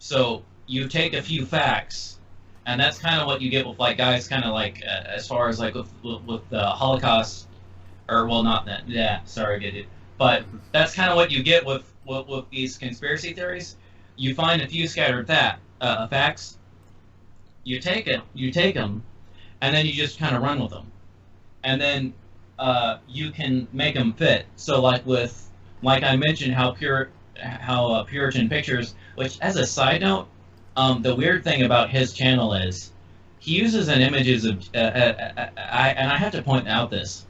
[SPEAKER 4] So you take a few facts, and that's kind of what you get with like guys, kind of like as far as like with the Holocaust, or well, not that. Yeah, sorry, did it. But that's kind of what you get with these conspiracy theories. You find a few scattered facts. You take them, and then you just kind of run with them, and then you can make them fit. So like I mentioned, how Puritan Pictures, which as a side note, the weird thing about his channel is he uses an images of and I have to point out this.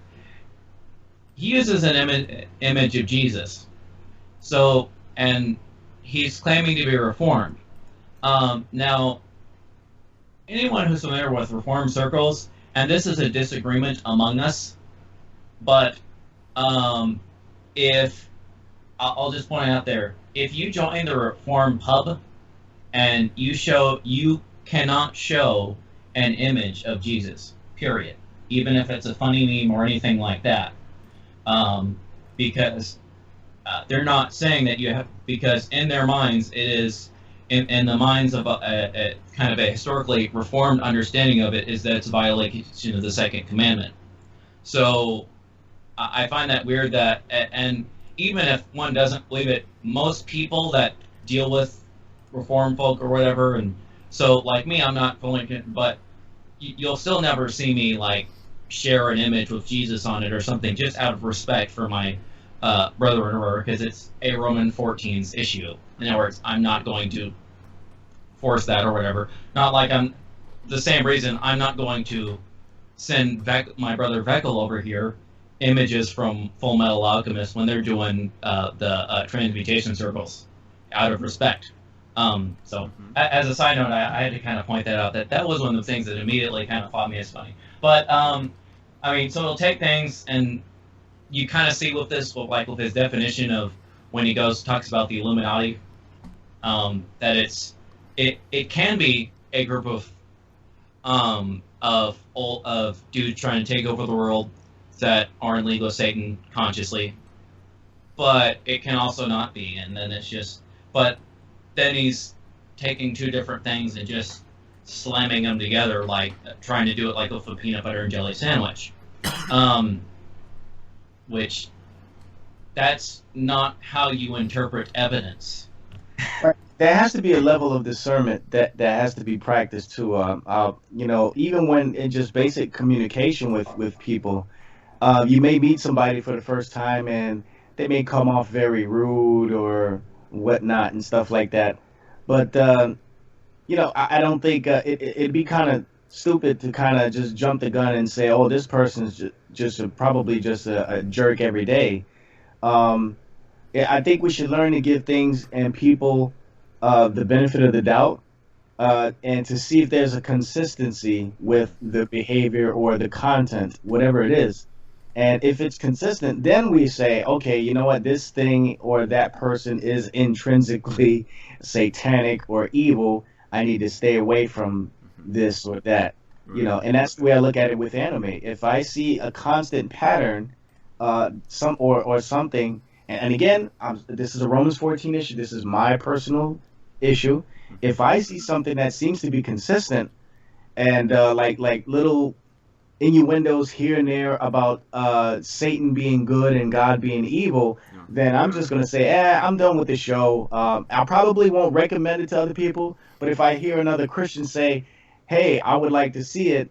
[SPEAKER 4] He uses an image of Jesus. So, and he's claiming to be Reformed. Now, anyone who's familiar with Reformed circles, and this is a disagreement among us, but if I'll just point out there, if you join the Reformed pub and you cannot show an image of Jesus, period, even if it's a funny meme or anything like that, because they're not saying that you have, because in their minds it is, in the minds of a kind of a historically Reformed understanding of it, is that it's a violation of the second commandment. So I find that weird that, and even if one doesn't believe it, most people that deal with Reformed folk or whatever, and so like me, I'm not fully, but you'll still never see me like share an image with Jesus on it or something, just out of respect for my brethren, or because it's a Roman 14's issue. In other words, I'm not going to force that or whatever. Not like I'm the same reason I'm not going to send my brother VekL over here images from Full Metal Alchemist when they're doing the transmutation circles, out of respect. As a side note, I had to kind of point that out, that was one of the things that immediately kind of caught me as funny. But I mean, so it'll take things, and you kind of see with this, with his definition of when he talks about the Illuminati, that it can be a group of dudes trying to take over the world that are in league with Satan consciously, but it can also not be, and then it's just, but then he's taking two different things and just slamming them together, like trying to do it like with a peanut butter and jelly sandwich, which that's not how you interpret evidence.
[SPEAKER 6] Right. There has to be a level of discernment that has to be practiced too. You know, even when in just basic communication with people, you may meet somebody for the first time and they may come off very rude or whatnot and stuff like that. But you know, I don't think it'd be kind of stupid to kind of just jump the gun and say, "Oh, this person's probably just a jerk every day." I think we should learn to give things and people the benefit of the doubt, and to see if there's a consistency with the behavior or the content, whatever it is. And if it's consistent, then we say, okay, you know what, this thing or that person is intrinsically satanic or evil. I need to stay away from this or that. You know, and that's the way I look at it with anime. If I see a constant pattern, something, and again, this is a Romans 14 issue. This is my personal issue. If I see something that seems to be consistent, and like little innuendos here and there about Satan being good and God being evil, then I'm just going to say, I'm done with the show. I probably won't recommend it to other people, but if I hear another Christian say, hey, I would like to see it,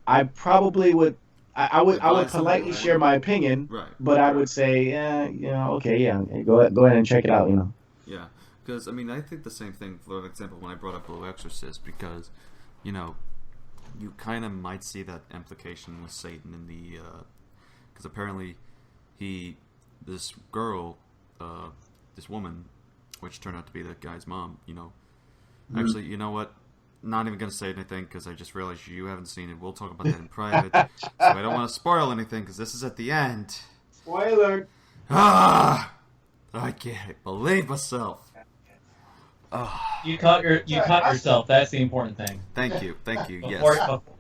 [SPEAKER 6] I probably would. I would politely share my opinion, right, but I would say, you know, okay, yeah, go ahead and check it out, you know.
[SPEAKER 1] Yeah, because I mean, I think the same thing. For example, when I brought up the Exorcist, because, you know, you kind of might see that implication with Satan in the, because apparently this girl, this woman, which turned out to be that guy's mom, you know, actually, you know what? Not even going to say anything because I just realized you haven't seen it. We'll talk about that in private. So I don't want to spoil anything because this is at the end.
[SPEAKER 6] Spoiler!
[SPEAKER 1] I can't believe myself.
[SPEAKER 4] You caught yourself. That's the important thing.
[SPEAKER 1] Thank you.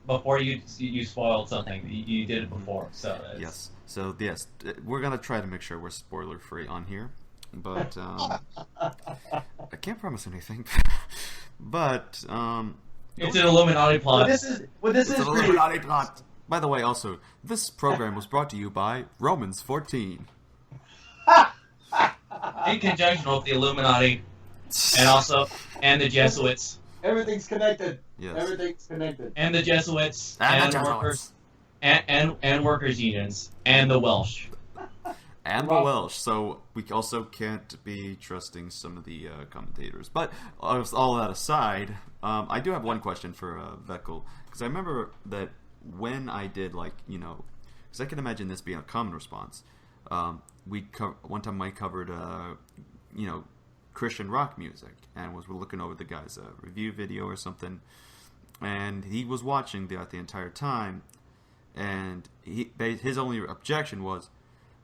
[SPEAKER 4] Before you spoiled something, you did it before. So
[SPEAKER 1] yes. So yes, we're gonna try to make sure we're spoiler free on here. but I can't promise anything. But
[SPEAKER 4] It's an Illuminati plot.
[SPEAKER 6] This is
[SPEAKER 1] it's an Illuminati plot. By the way, also, this program was brought to you by Romans 14.
[SPEAKER 4] In conjunction with the Illuminati and the Jesuits.
[SPEAKER 6] Everything's connected.
[SPEAKER 1] Yes.
[SPEAKER 6] Everything's connected.
[SPEAKER 4] And the Jesuits
[SPEAKER 1] And the
[SPEAKER 4] workers and workers unions and the Welsh.
[SPEAKER 1] And the Welsh, so we also can't be trusting some of the commentators. But all that aside, I do have one question for VekL, because I remember that when I did, because I can imagine this being a common response. One time I covered, Christian rock music, and we're looking over the guy's review video or something, and he was watching the entire time, and his only objection was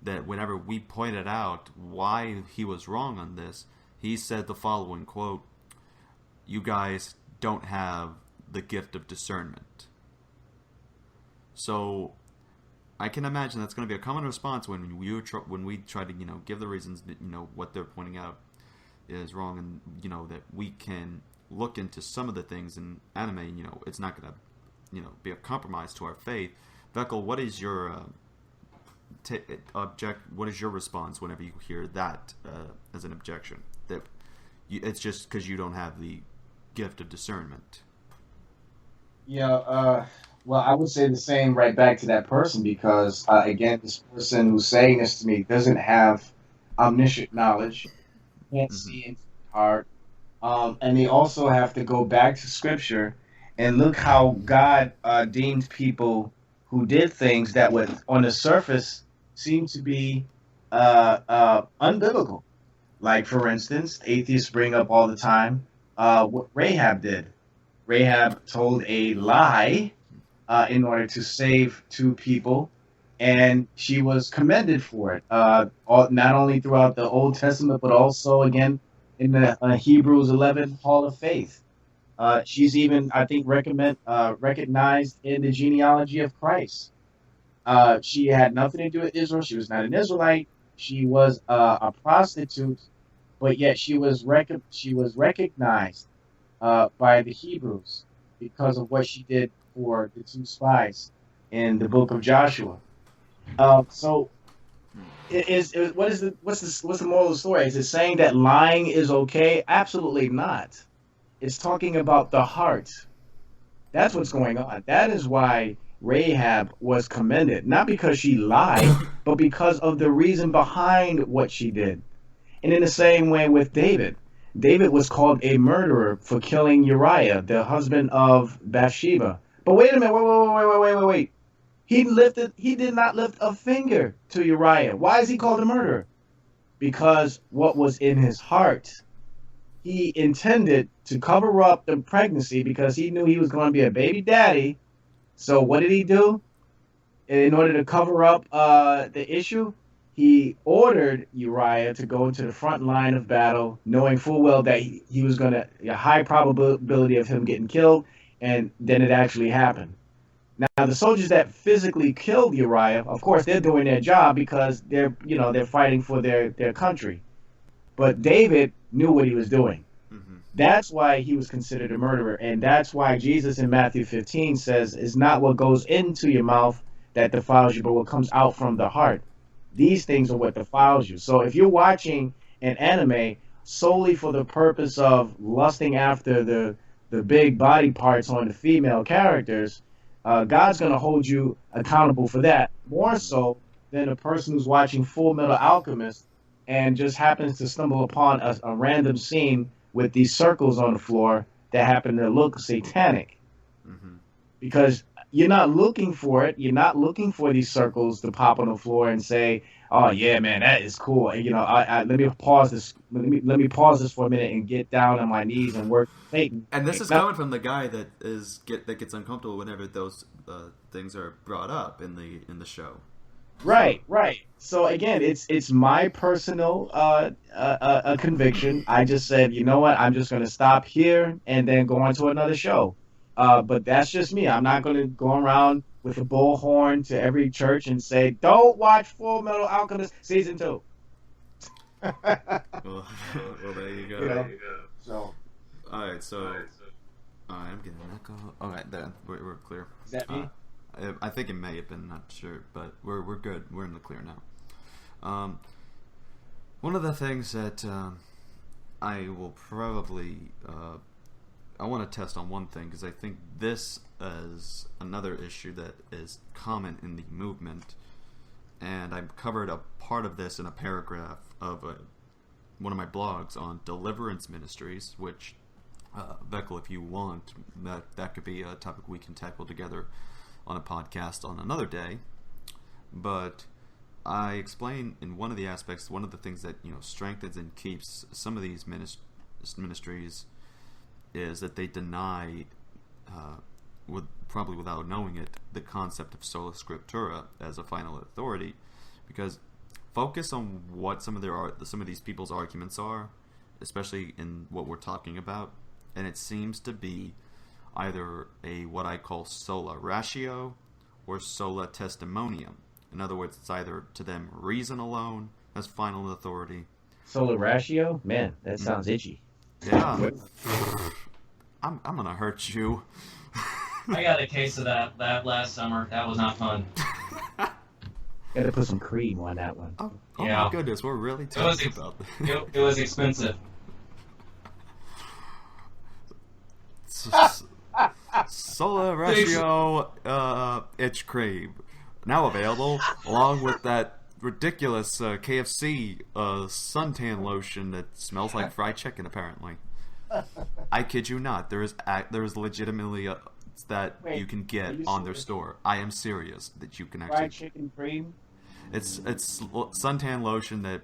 [SPEAKER 1] that whenever we pointed out why he was wrong on this, he said the following quote: "You guys don't have the gift of discernment." So I can imagine that's going to be a common response when we try to give the reasons that what they're pointing out is wrong, and that we can look into some of the things in anime. It's not going to be a compromise to our faith. VekL, what is your what is your response whenever you hear that as an objection? That it's just because you don't have the gift of discernment.
[SPEAKER 6] Yeah, well, I would say the same right back to that person, because, again, this person who's saying this to me doesn't have omniscient knowledge, can't see into the heart, and they also have to go back to Scripture and look how God deemed people who did things that would, on the surface, seem to be unbiblical. Like, for instance, atheists bring up all the time what Rahab did. Rahab told a lie in order to save two people, and she was commended for it, not only throughout the Old Testament, but also, again, in the Hebrews 11 Hall of Faith. She's even, I think, recognized in the genealogy of Christ. She had nothing to do with Israel. She was not an Israelite. She was a prostitute, but yet she was recognized by the Hebrews because of what she did for the two spies in the book of Joshua. What's the moral of the story? Is it saying that lying is okay? Absolutely not. It's talking about the heart. That's what's going on. That is why Rahab was commended, not because she lied, but because of the reason behind what she did. And in the same way with David. David was called a murderer for killing Uriah, the husband of Bathsheba. But wait a minute, wait. He did not lift a finger to Uriah. Why is he called a murderer? Because what was in his heart. He intended to cover up the pregnancy because he knew he was going to be a baby daddy. So what did he do? In order to cover up the issue, he ordered Uriah to go into the front line of battle, knowing full well that he was going to, a high probability of him getting killed, and then it actually happened. Now, the soldiers that physically killed Uriah, of course, they're doing their job because they're fighting for their country. But David knew what he was doing. Mm-hmm. That's why he was considered a murderer, and that's why Jesus in Matthew 15 says, "It's not what goes into your mouth that defiles you, but what comes out from the heart. These things are what defiles you." So if you're watching an anime solely for the purpose of lusting after the big body parts on the female characters, God's going to hold you accountable for that, more so than a person who's watching Full Metal Alchemist and just happens to stumble upon a random scene with these circles on the floor that happen to look satanic. Mm-hmm. Because you're not looking for it. You're not looking for these circles to pop on the floor and say, "Oh yeah, man, that is cool." Let me pause this. Let me pause this for a minute and get down on my knees and work Satan.
[SPEAKER 1] And this is coming from the guy that gets uncomfortable whenever those things are brought up in the show.
[SPEAKER 6] Right. So again, it's my personal conviction. I just said, you know what? I'm just going to stop here and then go on to another show. But that's just me. I'm not going to go around with a bullhorn to every church and say, "Don't watch Full Metal Alchemist Season 2.
[SPEAKER 1] Well, there you go.
[SPEAKER 6] You know? So,
[SPEAKER 1] All right, so I'm getting an echo. All right, there, we're clear.
[SPEAKER 6] is that me?
[SPEAKER 1] I think it may have been, not sure, but we're good. We're in the clear now. One of the things that I will probably I want to test on one thing, because I think this is another issue that is common in the movement, and I've covered a part of this in a paragraph of one of my blogs on deliverance ministries, which VekL, if you want, that could be a topic we can tackle together on a podcast on another day. But I explain in one of the aspects, one of the things that strengthens and keeps some of these ministries is that they deny, probably without knowing it, the concept of sola scriptura as a final authority, because focus on what some of these people's arguments are, especially in what we're talking about, and it seems to be either what I call sola ratio or sola testimonium. In other words, it's either to them reason alone as final authority.
[SPEAKER 6] Solar ratio? Man, that sounds itchy.
[SPEAKER 1] Yeah. I'm gonna hurt you.
[SPEAKER 4] I got a case of that last summer. That was not fun.
[SPEAKER 6] Gotta put some cream on that one.
[SPEAKER 1] Oh
[SPEAKER 4] Yeah.
[SPEAKER 1] my goodness, we're really talking about this.
[SPEAKER 4] It was expensive.
[SPEAKER 1] Solar ratio itch cream, now available along with that ridiculous KFC suntan lotion that smells like fried chicken. Apparently, I kid you not. There is legitimately that you can get on their store. I am serious that you can actually.
[SPEAKER 6] Fried chicken cream.
[SPEAKER 1] It's suntan lotion that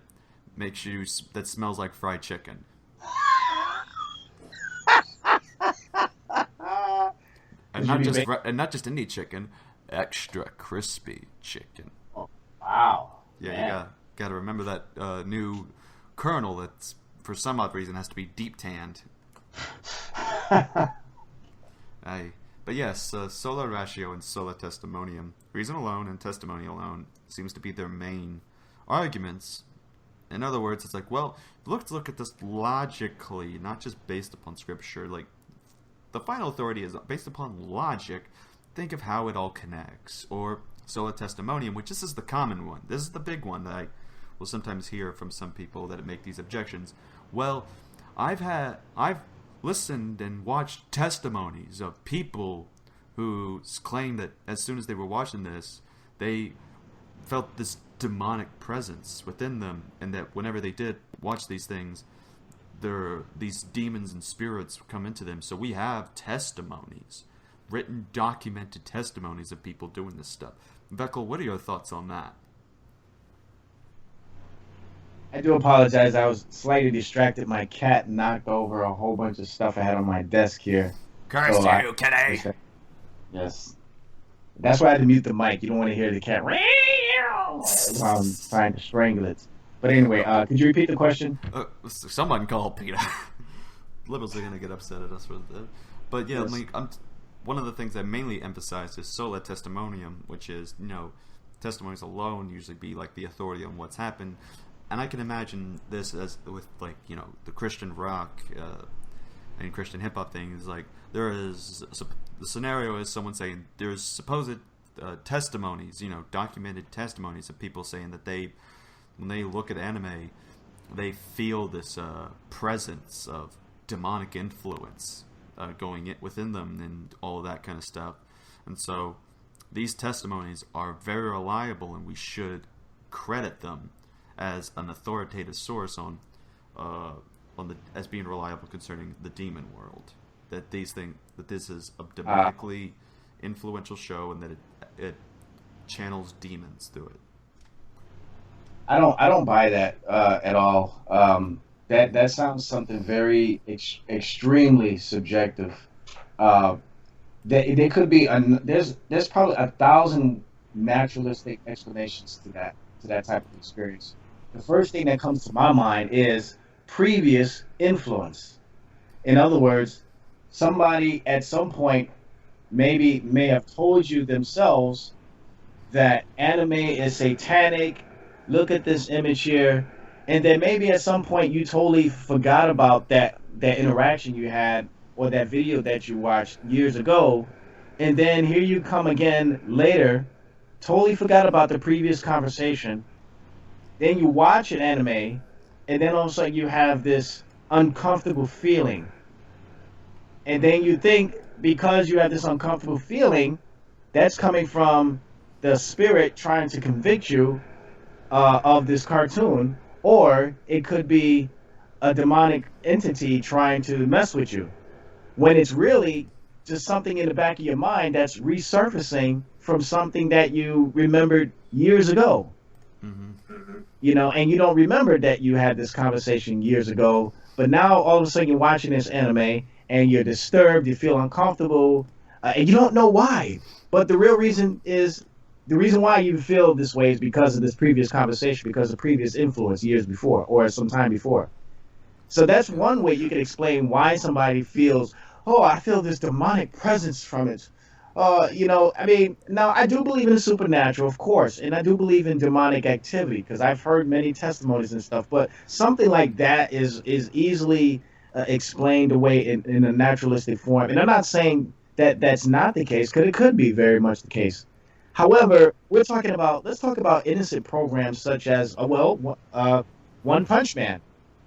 [SPEAKER 1] that smells like fried chicken. And not just any chicken, extra crispy chicken.
[SPEAKER 6] Oh, wow.
[SPEAKER 1] Yeah, you gotta remember that new kernel that's for some odd reason has to be deep tanned. But yes, sola ratio and sola testimonium, reason alone and testimony alone, seems to be their main arguments. In other words, it's like, well, let's look at this logically, not just based upon scripture. Like, the final authority is based upon logic. Think of how it all connects. Or sola testimonium, which this is the common one. This is the big one that I will sometimes hear from some people that make these objections. Well, I've listened and watched testimonies of people who claim that as soon as they were watching this, they felt this demonic presence within them, and that whenever they did watch these things, these demons and spirits come into them. So we have testimonies, written, documented testimonies of people doing this stuff. VekL, what are your thoughts on that?
[SPEAKER 6] I do apologize. I was slightly distracted. My cat knocked over a whole bunch of stuff I had on my desk here.
[SPEAKER 1] Curse you, kitty!
[SPEAKER 6] Yes. That's why I had to mute the mic. You don't want to hear the cat while I'm trying to strangle it. But anyway, could you repeat the question?
[SPEAKER 1] Someone call Peter. Liberals are going to get upset at us for that. But yeah,
[SPEAKER 6] Yes.
[SPEAKER 1] one of the things I mainly emphasize is sola testimonium, which is, testimonies alone usually be like the authority on what's happened. And I can imagine this as with, like, the Christian rock and Christian hip hop thing is like, the scenario is someone saying there's supposed testimonies, documented testimonies of people saying that when they look at anime, they feel this presence of demonic influence going within them and all of that kind of stuff. And so these testimonies are very reliable, and we should credit them as an authoritative source as being reliable concerning the demon world. That this is a demonically influential show, and that it channels demons through it.
[SPEAKER 6] I don't buy that at all. That sounds something very extremely subjective. There could be there's probably 1,000 naturalistic explanations to that type of experience. The first thing that comes to my mind is previous influence. In other words, somebody at some point may have told you themselves that anime is satanic. Look at this image here, and then maybe at some point you totally forgot about that interaction you had or that video that you watched years ago, and then here you come again later, totally forgot about the previous conversation. Then you watch an anime, and then all of a sudden you have this uncomfortable feeling. And then you think, because you have this uncomfortable feeling, that's coming from the spirit trying to convict you of this cartoon, or it could be a demonic entity trying to mess with you, when it's really just something in the back of your mind that's resurfacing from something that you remembered years ago. You know, and you don't remember that you had this conversation years ago, but now all of a sudden you're watching this anime and you're disturbed, you feel uncomfortable, and you don't know why. But the real reason is, the reason why you feel this way is because of this previous conversation, because of previous influence years before or some time before. So that's one way you can explain why somebody feels, oh, I feel this demonic presence from it. You know, I mean, now I do believe in the supernatural, of course, and I do believe in demonic activity because I've heard many testimonies and stuff, but something like that is easily explained away in a naturalistic form. And I'm not saying that that's not the case, because it could be very much the case. However, let's talk about innocent programs such as, One Punch Man.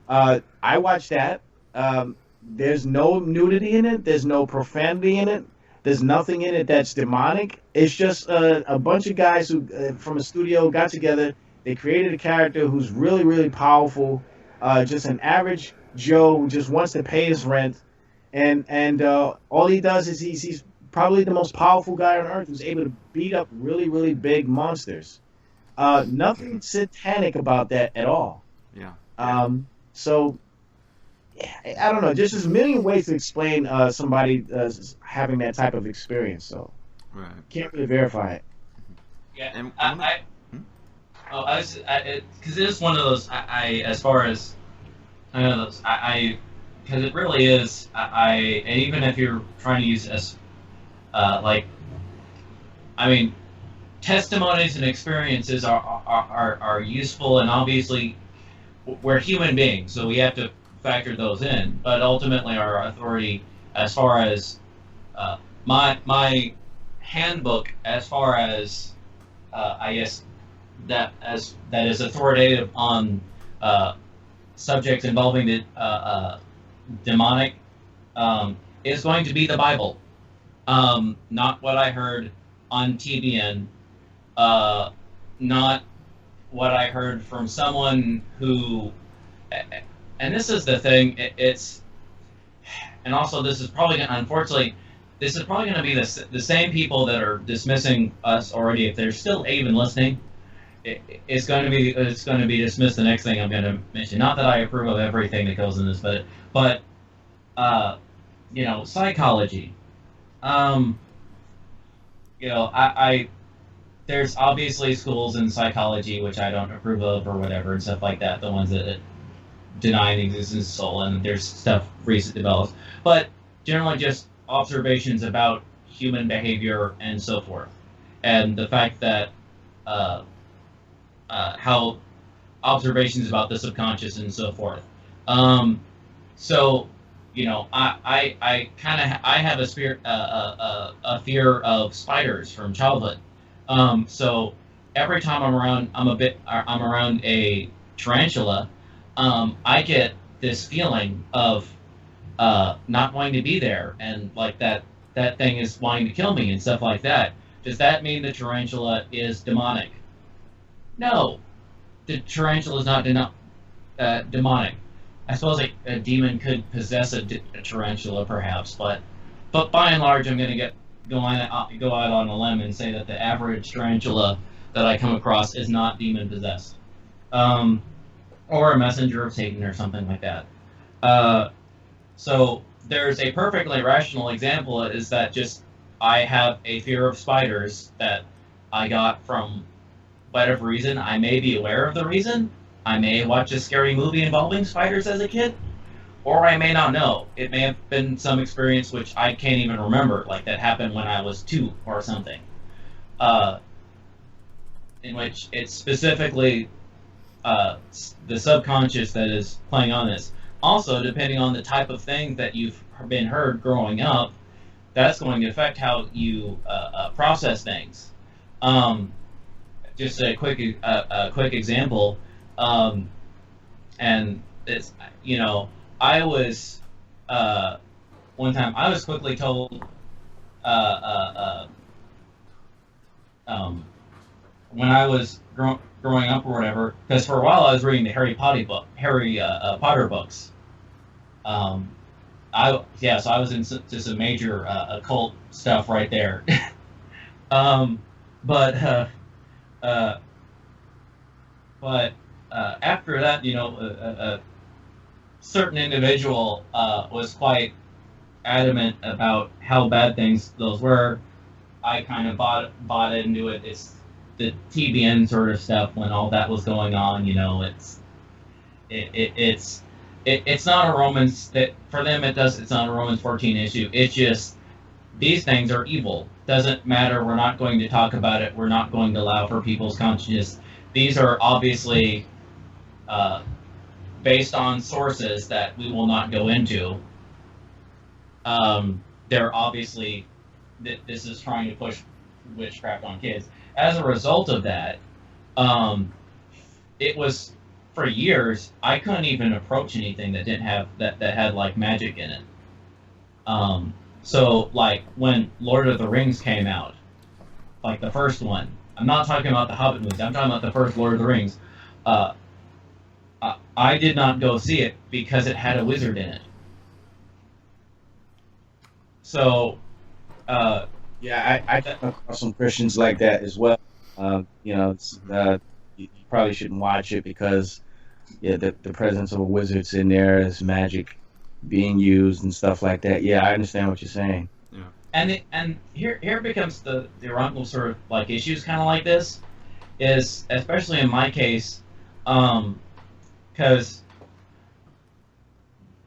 [SPEAKER 6] I watched that. There's no nudity in it. There's no profanity in it. There's nothing in it that's demonic. It's just a bunch of guys who, from a studio, got together. They created a character who's really, really powerful. Just an average Joe who just wants to pay his rent. And all he does is he's probably the most powerful guy on earth who's able to beat up really, really big monsters. Nothing satanic about that at all.
[SPEAKER 1] Yeah.
[SPEAKER 6] So, I don't know. Just there's a million ways to explain somebody having that type of experience. So,
[SPEAKER 1] Right.
[SPEAKER 6] can't really verify it.
[SPEAKER 4] Yeah,
[SPEAKER 1] And
[SPEAKER 4] because it is one of those. As far as I know, those because it really is. And even if you're trying to use as, testimonies and experiences are useful, and obviously we're human beings, so we have to factor those in. But ultimately, our authority, as far as my handbook, as far as I guess that is authoritative on subjects involving the demonic, is going to be the Bible, not what I heard on TBN, not what I heard from someone who, and this is the thing, and also this is probably going to be the same people that are dismissing us already, if they're still even listening. It's going to be dismissed. The next thing I'm going to mention, not that I approve of everything that goes in this, but psychology. There's obviously schools in psychology which I don't approve of or whatever and stuff like that. The ones that deny the existence of soul, and there's stuff recently developed, but generally just observations about human behavior and so forth, and the fact that how observations about the subconscious and so forth. I have a fear of spiders from childhood. So every time I'm around a tarantula, I get this feeling of not wanting to be there, and like that thing is wanting to kill me and stuff like that. Does that mean the tarantula is demonic? No, the tarantula is not demonic. I suppose a demon could possess a tarantula, perhaps, but by and large, I'm going to go out on a limb and say that the average tarantula that I come across is not demon possessed, or a messenger of Satan or something like that. So there's a perfectly rational example, is that just I have a fear of spiders that I got from whatever reason. I may be aware of the reason. I may watch a scary movie involving spiders as a kid, or I may not know. It may have been some experience which I can't even remember, like that happened when I was 2 or something, in which it specifically the subconscious that is playing on this. Also, depending on the type of thing that you've been heard growing up, that's going to affect how you process things. Just a quick example, and it's, I was one time I was quickly told when I was growing up or whatever, because for a while I was reading the Harry Potter books. So I was in just a major occult stuff right there. But after that, a certain individual was quite adamant about how bad those were. I kind of bought into it. It's the TBN sort of stuff when all that was going on. It's not a Romans that for them it's not a Romans 14 issue. It's just these things are evil. Doesn't matter. We're not going to talk about it. We're not going to allow for people's consciousness. These are obviously based on sources that we will not go into. They're obviously this is trying to push witchcraft on kids. As a result of that, it was for years I couldn't even approach anything that didn't have that had like magic in it. So like when Lord of the Rings came out, like the first one, I'm not talking about the Hobbit movies. I'm talking about the first Lord of the Rings. I did not go see it because it had a wizard in it. So.
[SPEAKER 6] I come across some Christians like that as well. You probably shouldn't watch it because, the presence of a wizard's in there, is magic being used and stuff like that. Yeah, I understand what you're saying.
[SPEAKER 1] Yeah.
[SPEAKER 4] And here becomes the ironical sort of like issues kind of like this, is especially in my case, because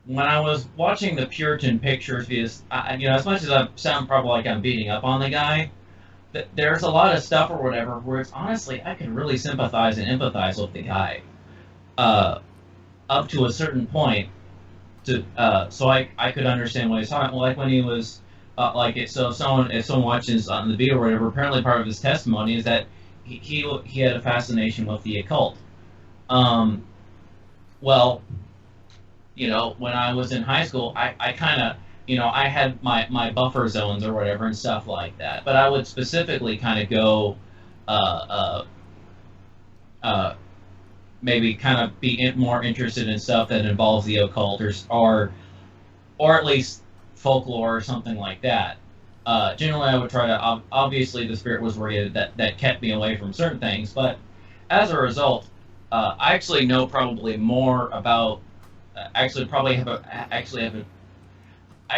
[SPEAKER 4] when I was watching the Puritan Pictures, because as much as I sound probably like I'm beating up on the guy, there's a lot of stuff or whatever where it's honestly I can really sympathize and empathize with the guy, up to a certain point, so I could understand what he's talking about. Like when he was if someone watches on the video or whatever, apparently part of his testimony is that he had a fascination with the occult. When I was in high school, I kind of, I had my buffer zones or whatever and stuff like that. But I would specifically kind of go, maybe kind of be more interested in stuff that involves the occult or at least folklore or something like that. Generally, I would try to, obviously the spirit was worried that kept me away from certain things. But as a result, I actually know probably more about I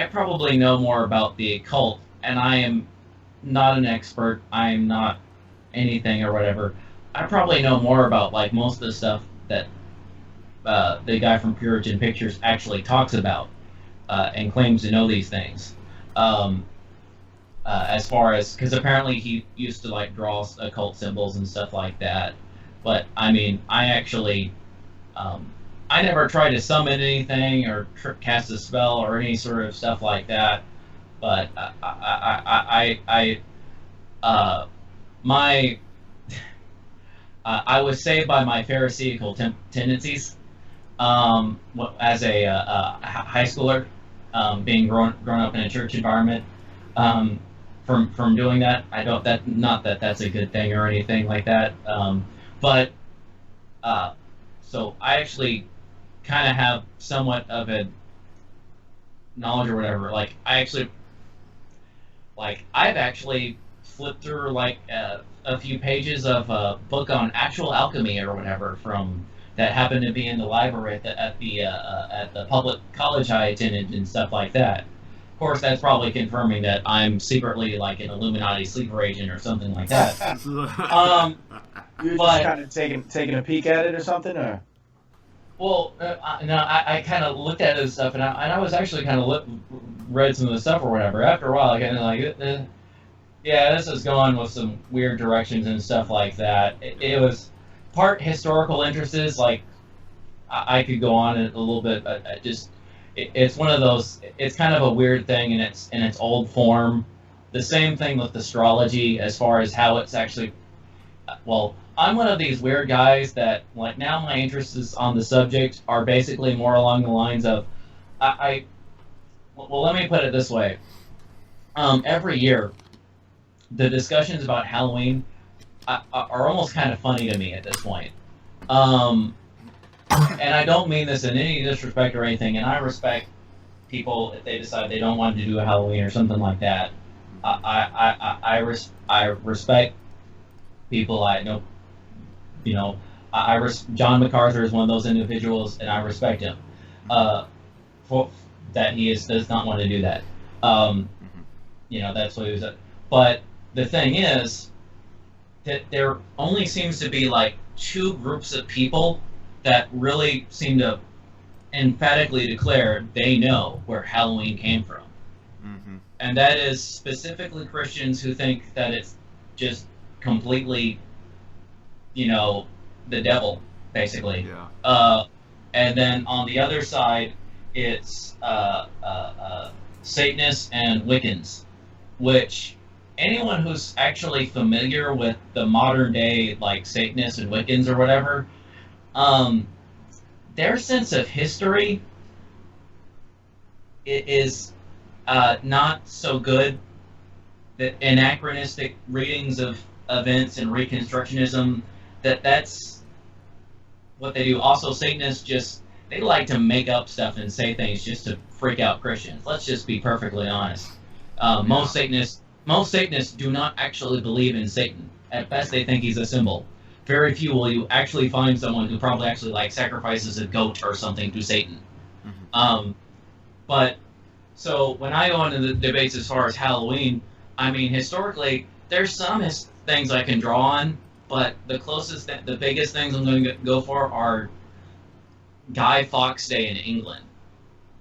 [SPEAKER 4] probably know more about the occult, and I am not an expert. I am not anything or whatever. I probably know more about like most of the stuff that the guy from Puritan Pictures actually talks about and claims to know these things. As far as because apparently he used to like draw occult symbols and stuff like that. But I mean, I actually. I never tried to summon anything or cast a spell or any sort of stuff like that, but I was saved by my Pharisaical tendencies as a high schooler, being grown up in a church environment. From doing that, not that that's a good thing or anything like that, but so I actually kind of have somewhat of a knowledge or whatever. Like I've actually flipped through like a few pages of a book on actual alchemy or whatever from that happened to be in the library at the public college I attended and stuff like that. Of course, that's probably confirming that I'm secretly like an Illuminati sleeper agent or something like that.
[SPEAKER 6] You're just kind of taking a peek at it or something, or?
[SPEAKER 4] Well, I kind of looked at it and stuff, and I was actually kind of read some of the stuff or whatever. After a while, I kind of like, yeah, this is going with some weird directions and stuff like that. It was part historical interests, like I could go on a little bit, but it's one of those. It's kind of a weird thing in its old form. The same thing with astrology, as far as how it's actually. Well, I'm one of these weird guys that, like, now my interests on the subject are basically more along the lines of, well, let me put it this way. Every year, the discussions about Halloween are almost kind of funny to me at this point. And I don't mean this in any disrespect or anything, and I respect people if they decide they don't want to do a Halloween or something like that. I respect people. I know, John MacArthur is one of those individuals, and I respect him for that he does not want to do that. That's what he was. But the thing is that there only seems to be like two groups of people that really seem to emphatically declare they know where Halloween came from. Mm-hmm. And that is specifically Christians who think that it's just completely, the devil, basically. Yeah. And then on the other side, it's Satanists and Wiccans, which anyone who's actually familiar with the modern day, like, Satanists and Wiccans or whatever, their sense of history is not so good. The anachronistic readings of events and Reconstructionism, that's what they do. Also, Satanists they like to make up stuff and say things just to freak out Christians. Let's just be perfectly honest. Most Satanists do not actually believe in Satan. At best, they think he's a symbol. Very few will you actually find someone who probably actually, like, sacrifices a goat or something to Satan. Mm-hmm. But so when I go into the debates as far as Halloween, I mean, historically, there's some things I can draw on, but the biggest things I'm going to go for are Guy Fawkes Day in England,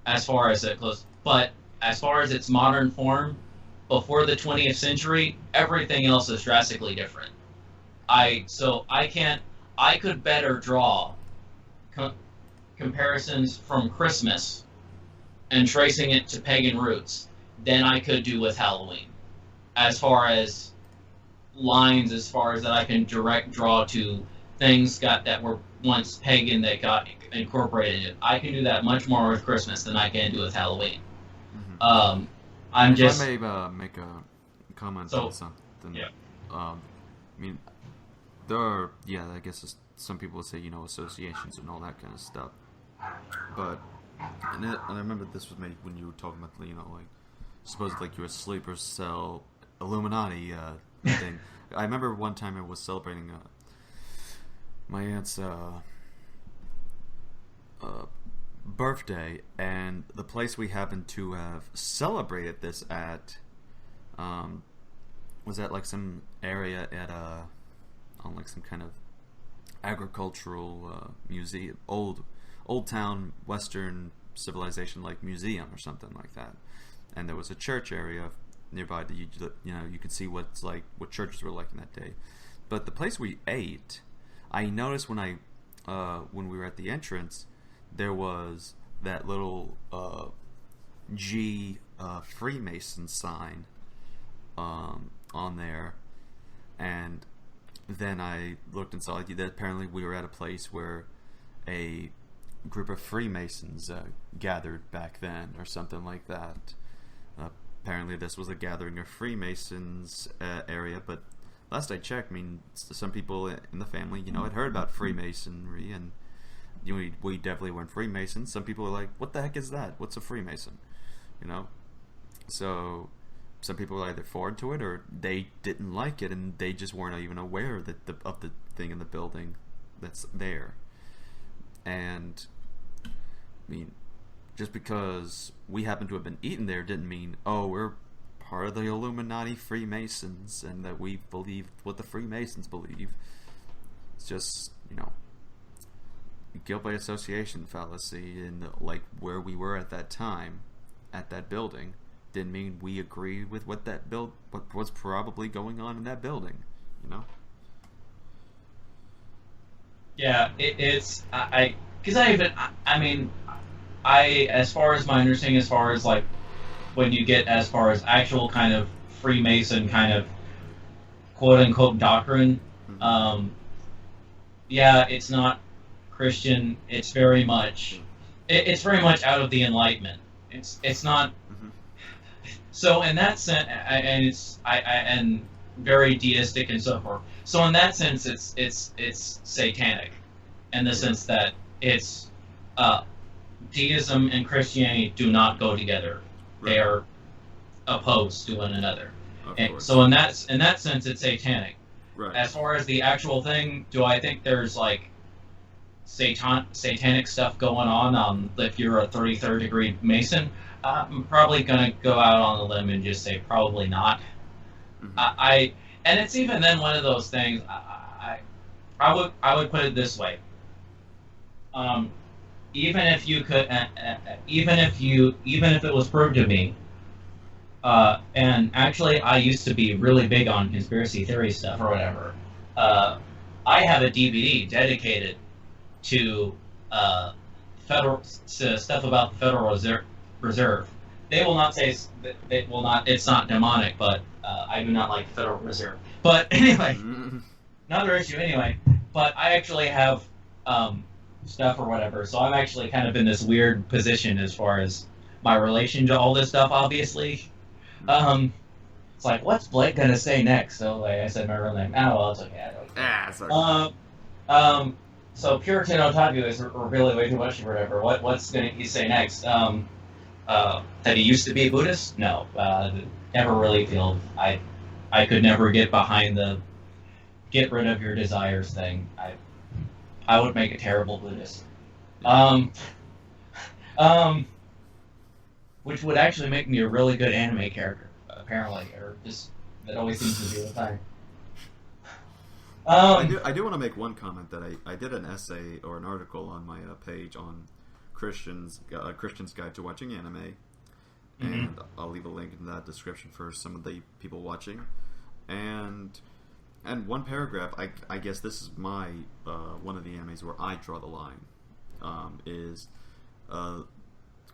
[SPEAKER 4] as far as it goes. But as far as its modern form, before the 20th century, everything else is drastically different. I could better draw comparisons from Christmas and tracing it to pagan roots than I could do with Halloween. As far as lines, as far as that I can direct draw to things that were once pagan that got incorporated. I can do that much more with Christmas than I can do with Halloween. Mm-hmm. I
[SPEAKER 1] may make a comment on something.
[SPEAKER 4] Yeah.
[SPEAKER 1] I mean, there are, I guess some people would say, associations and all that kind of stuff. But, and I remember this was maybe when you were talking about, like, supposedly like your sleeper cell Illuminati thing. I remember one time I was celebrating my aunt's birthday, and the place we happened to have celebrated this at was at, like, some area at on, like, some kind of agricultural museum, old town Western civilization, like, museum or something like that. And there was a church area nearby that you could see what churches were like in that day. But the place we ate, I noticed when we were at the entrance, there was that little G Freemason sign on there, and then I looked and saw that apparently we were at a place where a group of Freemasons gathered back then, or something like that. Apparently this was a gathering of Freemasons area, but last I checked, I mean, some people in the family, had heard about Freemasonry, and we definitely weren't Freemasons. Some people are like, what the heck is that? What's a Freemason? So some people are either foreign to it, or they didn't like it, and they just weren't even aware of the thing in the building that's there. And, I mean, just because we happen to have been eaten there didn't mean, we're part of the Illuminati Freemasons and that we believe what the Freemasons believe. It's just, guilt by association fallacy, and, like, where we were at that time, at that building, didn't mean we agree with what was probably going on in that building,
[SPEAKER 4] Yeah, it's because I mean, as far as my understanding, as far as like when you get as far as actual kind of Freemason kind of quote unquote doctrine, yeah, it's not Christian. It's very much out of the Enlightenment. It's not. So in that sense, and very deistic and so forth. So in that sense, it's satanic, in the sense that it's deism and Christianity do not go together. Right. They are opposed to one another. And so in that sense, it's satanic.
[SPEAKER 1] Right.
[SPEAKER 4] As far as the actual thing, do I think there's like satanic stuff going on if you're a 33rd degree Mason? I'm probably gonna go out on a limb and just say probably not. And it's even then one of those things. I would put it this way. Even if you could, even if it was proved to me, and actually I used to be really big on conspiracy theory stuff or whatever. I have a DVD dedicated to federal stuff about the Federal Reserve. They will not say it will not. It's not demonic, but I do not like the Federal Reserve. But anyway, another issue anyway. But I actually have stuff or whatever, so I'm actually kind of in this weird position as far as my relation to all this stuff. Obviously, it's like, what's Blake gonna say next? So like I said my real name. Oh well, it's okay. I don't care. So Puritan Otaku is really way too much or whatever. What's gonna he say next? That he used to be a Buddhist? No, never really feel. I could never get behind the get rid of your desires thing. I would make a terrible Buddhist. Which would actually make me a really good anime character, apparently, or just that always seems to be the thing.
[SPEAKER 1] I do want to make one comment that I did an essay or an article on my page on Christian's Guide to Watching Anime, and I'll leave a link in that description for some of the people watching. And one paragraph, I guess this is my one of the animes where I draw the line, is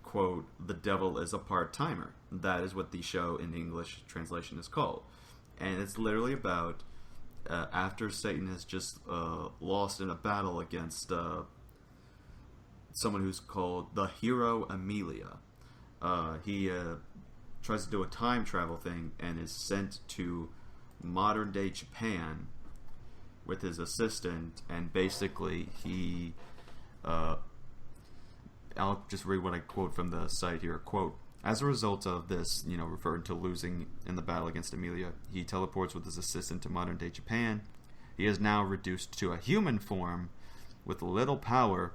[SPEAKER 1] quote, "The devil is a part-timer." That is what the show in the English translation is called, and it's literally about after Satan has just lost in a battle against someone who's called the hero Amelia. He tries to do a time travel thing and is sent to modern day Japan with his assistant, and basically he I'll just read what I quote from the site here. Quote, "As a result of this, referring to losing in the battle against Amelia, he teleports with his assistant to modern day Japan. He is now reduced to a human form with little power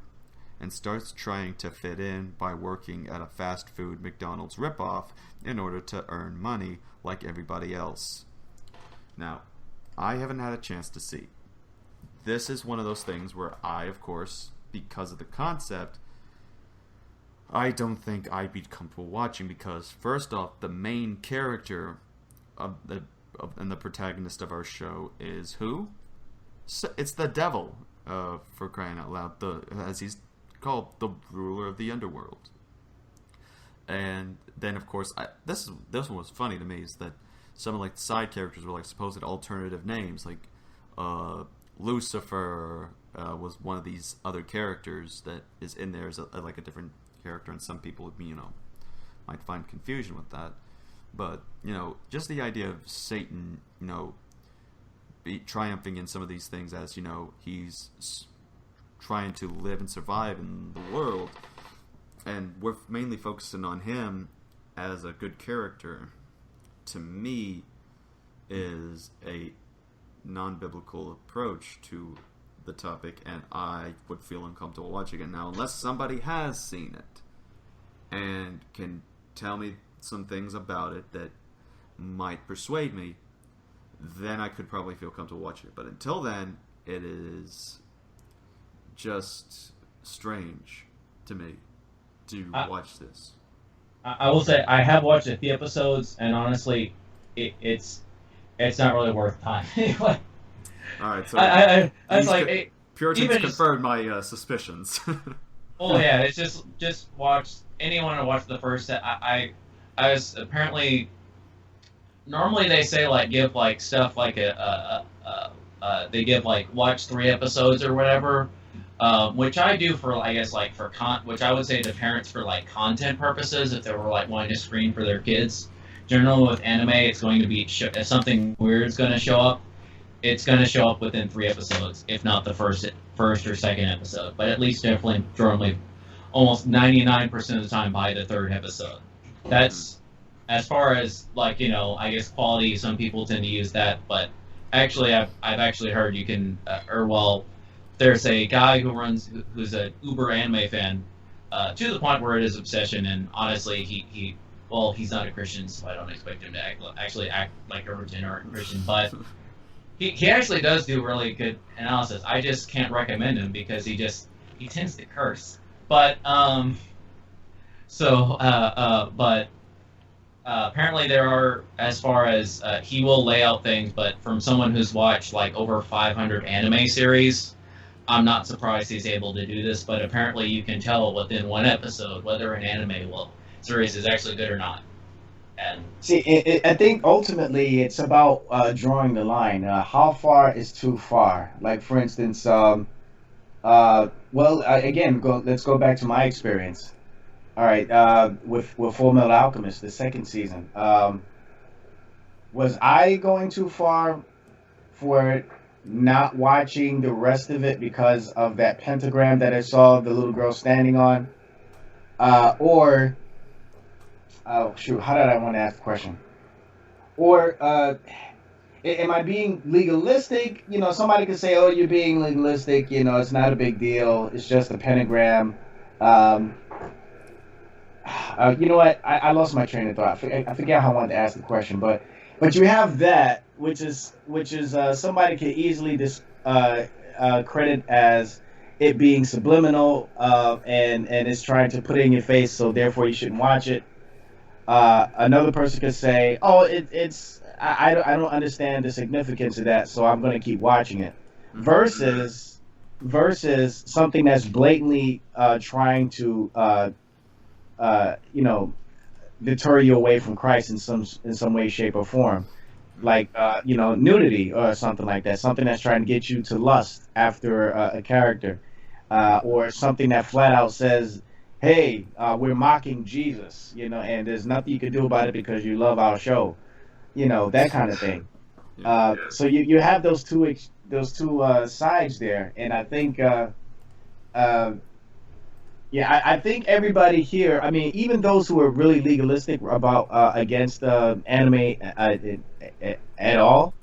[SPEAKER 1] and starts trying to fit in by working at a fast food McDonald's ripoff in order to earn money like everybody else." Now, I haven't had a chance to see. This is one of those things where I, of course, because of the concept, I don't think I'd be comfortable watching, because first off, the main character and the protagonist of our show is who? It's the devil, for crying out loud, as he's called, the ruler of the underworld. And then, of course, this one was funny to me, is that some of the side characters were supposed alternative names, Lucifer was one of these other characters that is in there as a different character, and some people might find confusion with that. But just the idea of Satan triumphing in some of these things, as he's trying to live and survive in the world, and we're mainly focusing on him as a good character, to me is a non-biblical approach to the topic, and I would feel uncomfortable watching it. Now, unless somebody has seen it and can tell me some things about it that might persuade me, then I could probably feel comfortable watching it. But until then, it is just strange to me to watch this.
[SPEAKER 4] I will say I have watched a few episodes, and honestly, it's not really worth time. All
[SPEAKER 1] right, so
[SPEAKER 4] I was like,
[SPEAKER 1] Puritans
[SPEAKER 4] Even
[SPEAKER 1] confirmed my suspicions.
[SPEAKER 4] Oh yeah, it's just watch anyone who watched the first set. I was apparently normally they say like give like stuff like they give like watch 3 episodes or whatever, which I do for I guess like for which I would say to parents for like content purposes if they were like wanting to screen for their kids. Generally with anime, it's going to be if something weird is going to show up, it's going to show up within 3 episodes, if not the first or second episode, but at least definitely normally almost 99% of the time by the 3rd episode. That's as far as like I guess quality. Some people tend to use that, but actually I've actually heard you can there's a guy who's an uber anime fan to the point where it is obsession, and honestly he's not a Christian, so I don't expect him to actually act like a regenerate Christian, but he actually does do really good analysis. I just can't recommend him because he tends to curse. But apparently there are, as far as he will lay out things, but from someone who's watched like over 500 anime series, I'm not surprised he's able to do this. But apparently you can tell within 1 episode whether an anime series is actually good or not. And
[SPEAKER 6] see, I think ultimately it's about drawing the line. How far is too far? Like, for instance, let's go back to my experience. All right, with Full Metal Alchemist, the 2nd season. Was I going too far for not watching the rest of it because of that pentagram that I saw the little girl standing on? Oh, shoot, how did I want to ask the question? Or, am I being legalistic? Somebody could say, oh, you're being legalistic, it's not a big deal, it's just a pentagram. You know what, I lost my train of thought. I forget how I wanted to ask the question, but you have that, which is somebody could easily credit as it being subliminal, and it's trying to put it in your face, so therefore you shouldn't watch it. Another person could say, "Oh, I don't understand the significance of that, so I'm going to keep watching it." Versus something that's blatantly trying to deter you away from Christ in some way, shape, or form, like nudity or something like that. Something that's trying to get you to lust after a character, or something that flat out says, hey, we're mocking Jesus, and there's nothing you can do about it because you love our show, that kind of thing. So you have those two sides there, and I think, I think everybody here, I mean, even those who are really legalistic about against anime at all,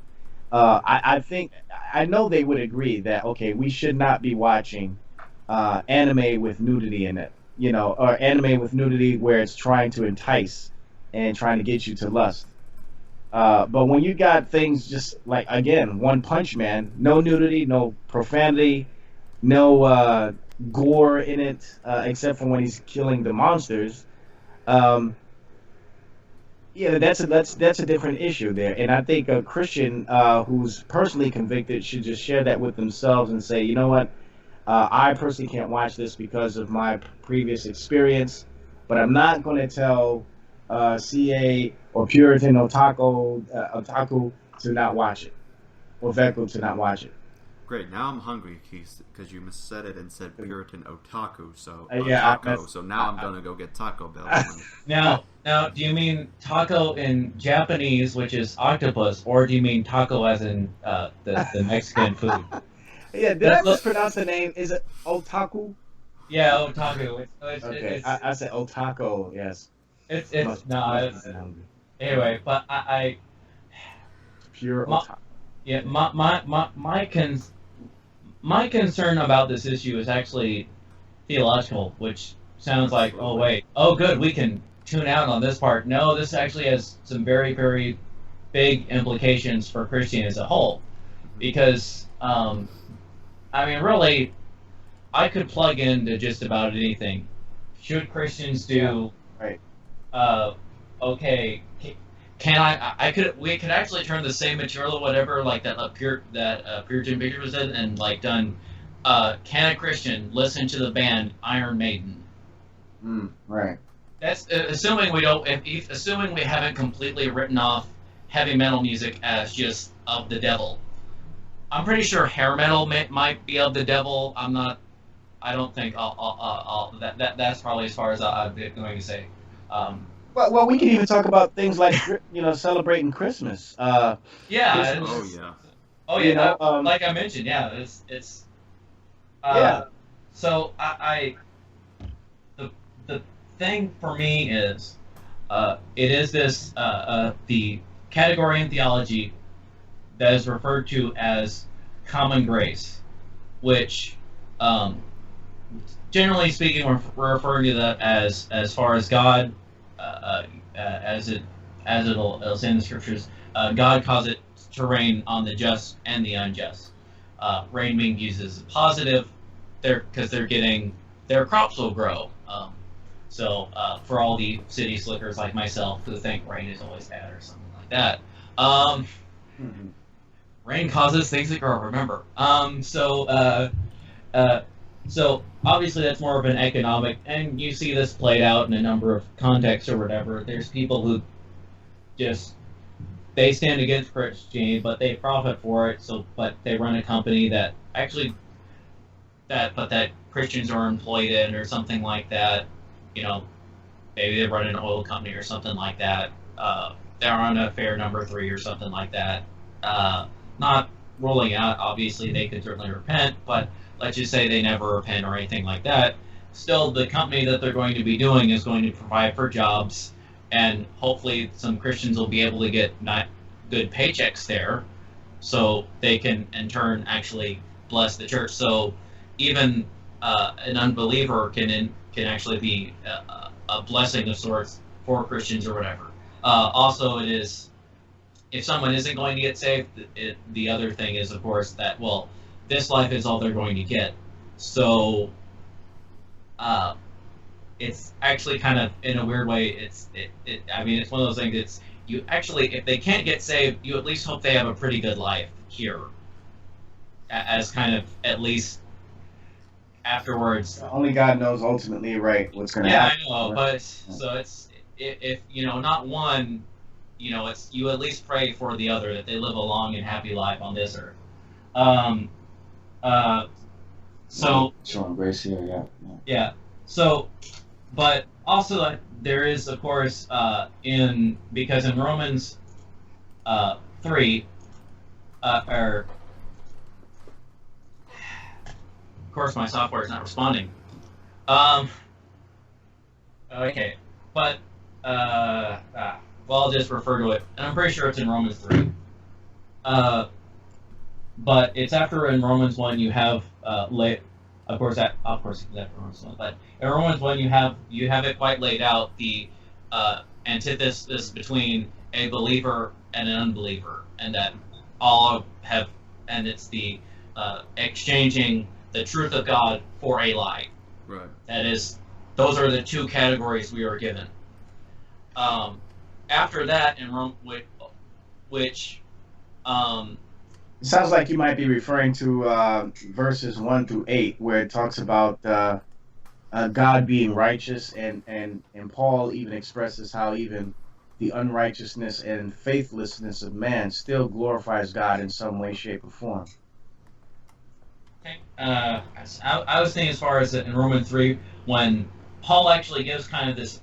[SPEAKER 6] I know they would agree that okay, we should not be watching anime with nudity in it. Or anime with nudity where it's trying to entice and trying to get you to lust. But when you got things just like, again, One Punch Man, no nudity, no profanity, no gore in it, except for when he's killing the monsters. That's a different issue there. And I think a Christian who's personally convicted should just share that with themselves and say, you know what? I personally can't watch this because of my previous experience, but I'm not going to tell CA or Puritan Otaku to not watch it, or VekL to not watch it.
[SPEAKER 1] Great, now I'm hungry because you missaid it and said Puritan Otaku, so so now I'm going to go get Taco Bell.
[SPEAKER 4] Now, do you mean taco in Japanese, which is octopus, or do you mean taco as in the Mexican food?
[SPEAKER 6] Yeah, did I mispronounce the name? Is it Otaku?
[SPEAKER 4] Yeah, Otaku.
[SPEAKER 6] I said Otaku, yes.
[SPEAKER 4] Anyway, but I
[SPEAKER 6] pure Otaku.
[SPEAKER 4] Yeah, my concern about this issue is actually theological, which sounds like, oh wait, oh good, we can tune out on this part. No, this actually has some very, very big implications for Christianity as a whole, because really, I could plug into just about anything. Should Christians do?
[SPEAKER 6] Yeah,
[SPEAKER 4] right. Okay. We could actually turn the same material, whatever, like that Puritan Pictures did, and like done can a Christian listen to the band Iron Maiden?
[SPEAKER 6] Right.
[SPEAKER 4] That's assuming we don't. If assuming we haven't completely written off heavy metal music as just of the devil. I'm pretty sure hair metal might be of the devil. I'm not. I don't think that's probably as far as I'm going to say.
[SPEAKER 6] Well, we can even talk about things like celebrating Christmas.
[SPEAKER 4] Yeah.
[SPEAKER 1] Oh yeah.
[SPEAKER 4] Oh yeah. Like I mentioned, yeah. It's.
[SPEAKER 6] Yeah.
[SPEAKER 4] So the thing for me is, it is this the category in theology that is referred to as common grace, which, generally speaking, we're referring to that as far as God, as it'll say in the scriptures, God caused it to rain on the just and the unjust. Rain being used as a positive, because they're getting their crops will grow. So for all the city slickers like myself who think rain is always bad or something like that, rain causes things to grow. Remember, so obviously that's more of an economic, and you see this played out in a number of contexts or whatever. There's people who just they stand against Christianity, but they profit for it. But they run a company that actually that Christians are employed in or something like that. Maybe they run an oil company or something like that. They're on affair number 3 or something like that. Not ruling out, obviously, they could certainly repent, but let's just say they never repent or anything like that. Still, the company that they're going to be doing is going to provide for jobs, and hopefully some Christians will be able to get not good paychecks there, so they can, in turn, actually bless the church. So even an unbeliever can actually be a blessing of sorts for Christians or whatever. Also, it is, if someone isn't going to get saved, the other thing is, of course, that, well, this life is all they're going to get. So it's actually kind of, in a weird way, I mean, it's one of those things, it's, you actually, if they can't get saved, you at least hope they have a pretty good life here. As kind of, at least, afterwards.
[SPEAKER 6] Only God knows ultimately, right, what's going to happen.
[SPEAKER 4] Yeah, I know, but so it's, if not one, it's, you at least pray for the other, that they live a long and happy life on this earth. So
[SPEAKER 6] showing grace here,
[SPEAKER 4] yeah. So, but also there is, of course, because in Romans 3, or of course my software is not responding. Okay, but well, I'll just refer to it, and I'm pretty sure it's in Romans 3. But it's after in Romans 1 you have of course it's after Romans 1, but in Romans 1 you have it quite laid out, the antithesis between a believer and an unbeliever, and that all have, and it's the exchanging the truth of God for a lie.
[SPEAKER 1] Right.
[SPEAKER 4] That is, those are the two categories we are given. After that, in Rome, which
[SPEAKER 6] it sounds like you might be referring to verses 1 through 8, where it talks about God being righteous, and Paul even expresses how even the unrighteousness and faithlessness of man still glorifies God in some way, shape, or form.
[SPEAKER 4] Okay. I was thinking as far as in Romans 3, when Paul actually gives kind of this,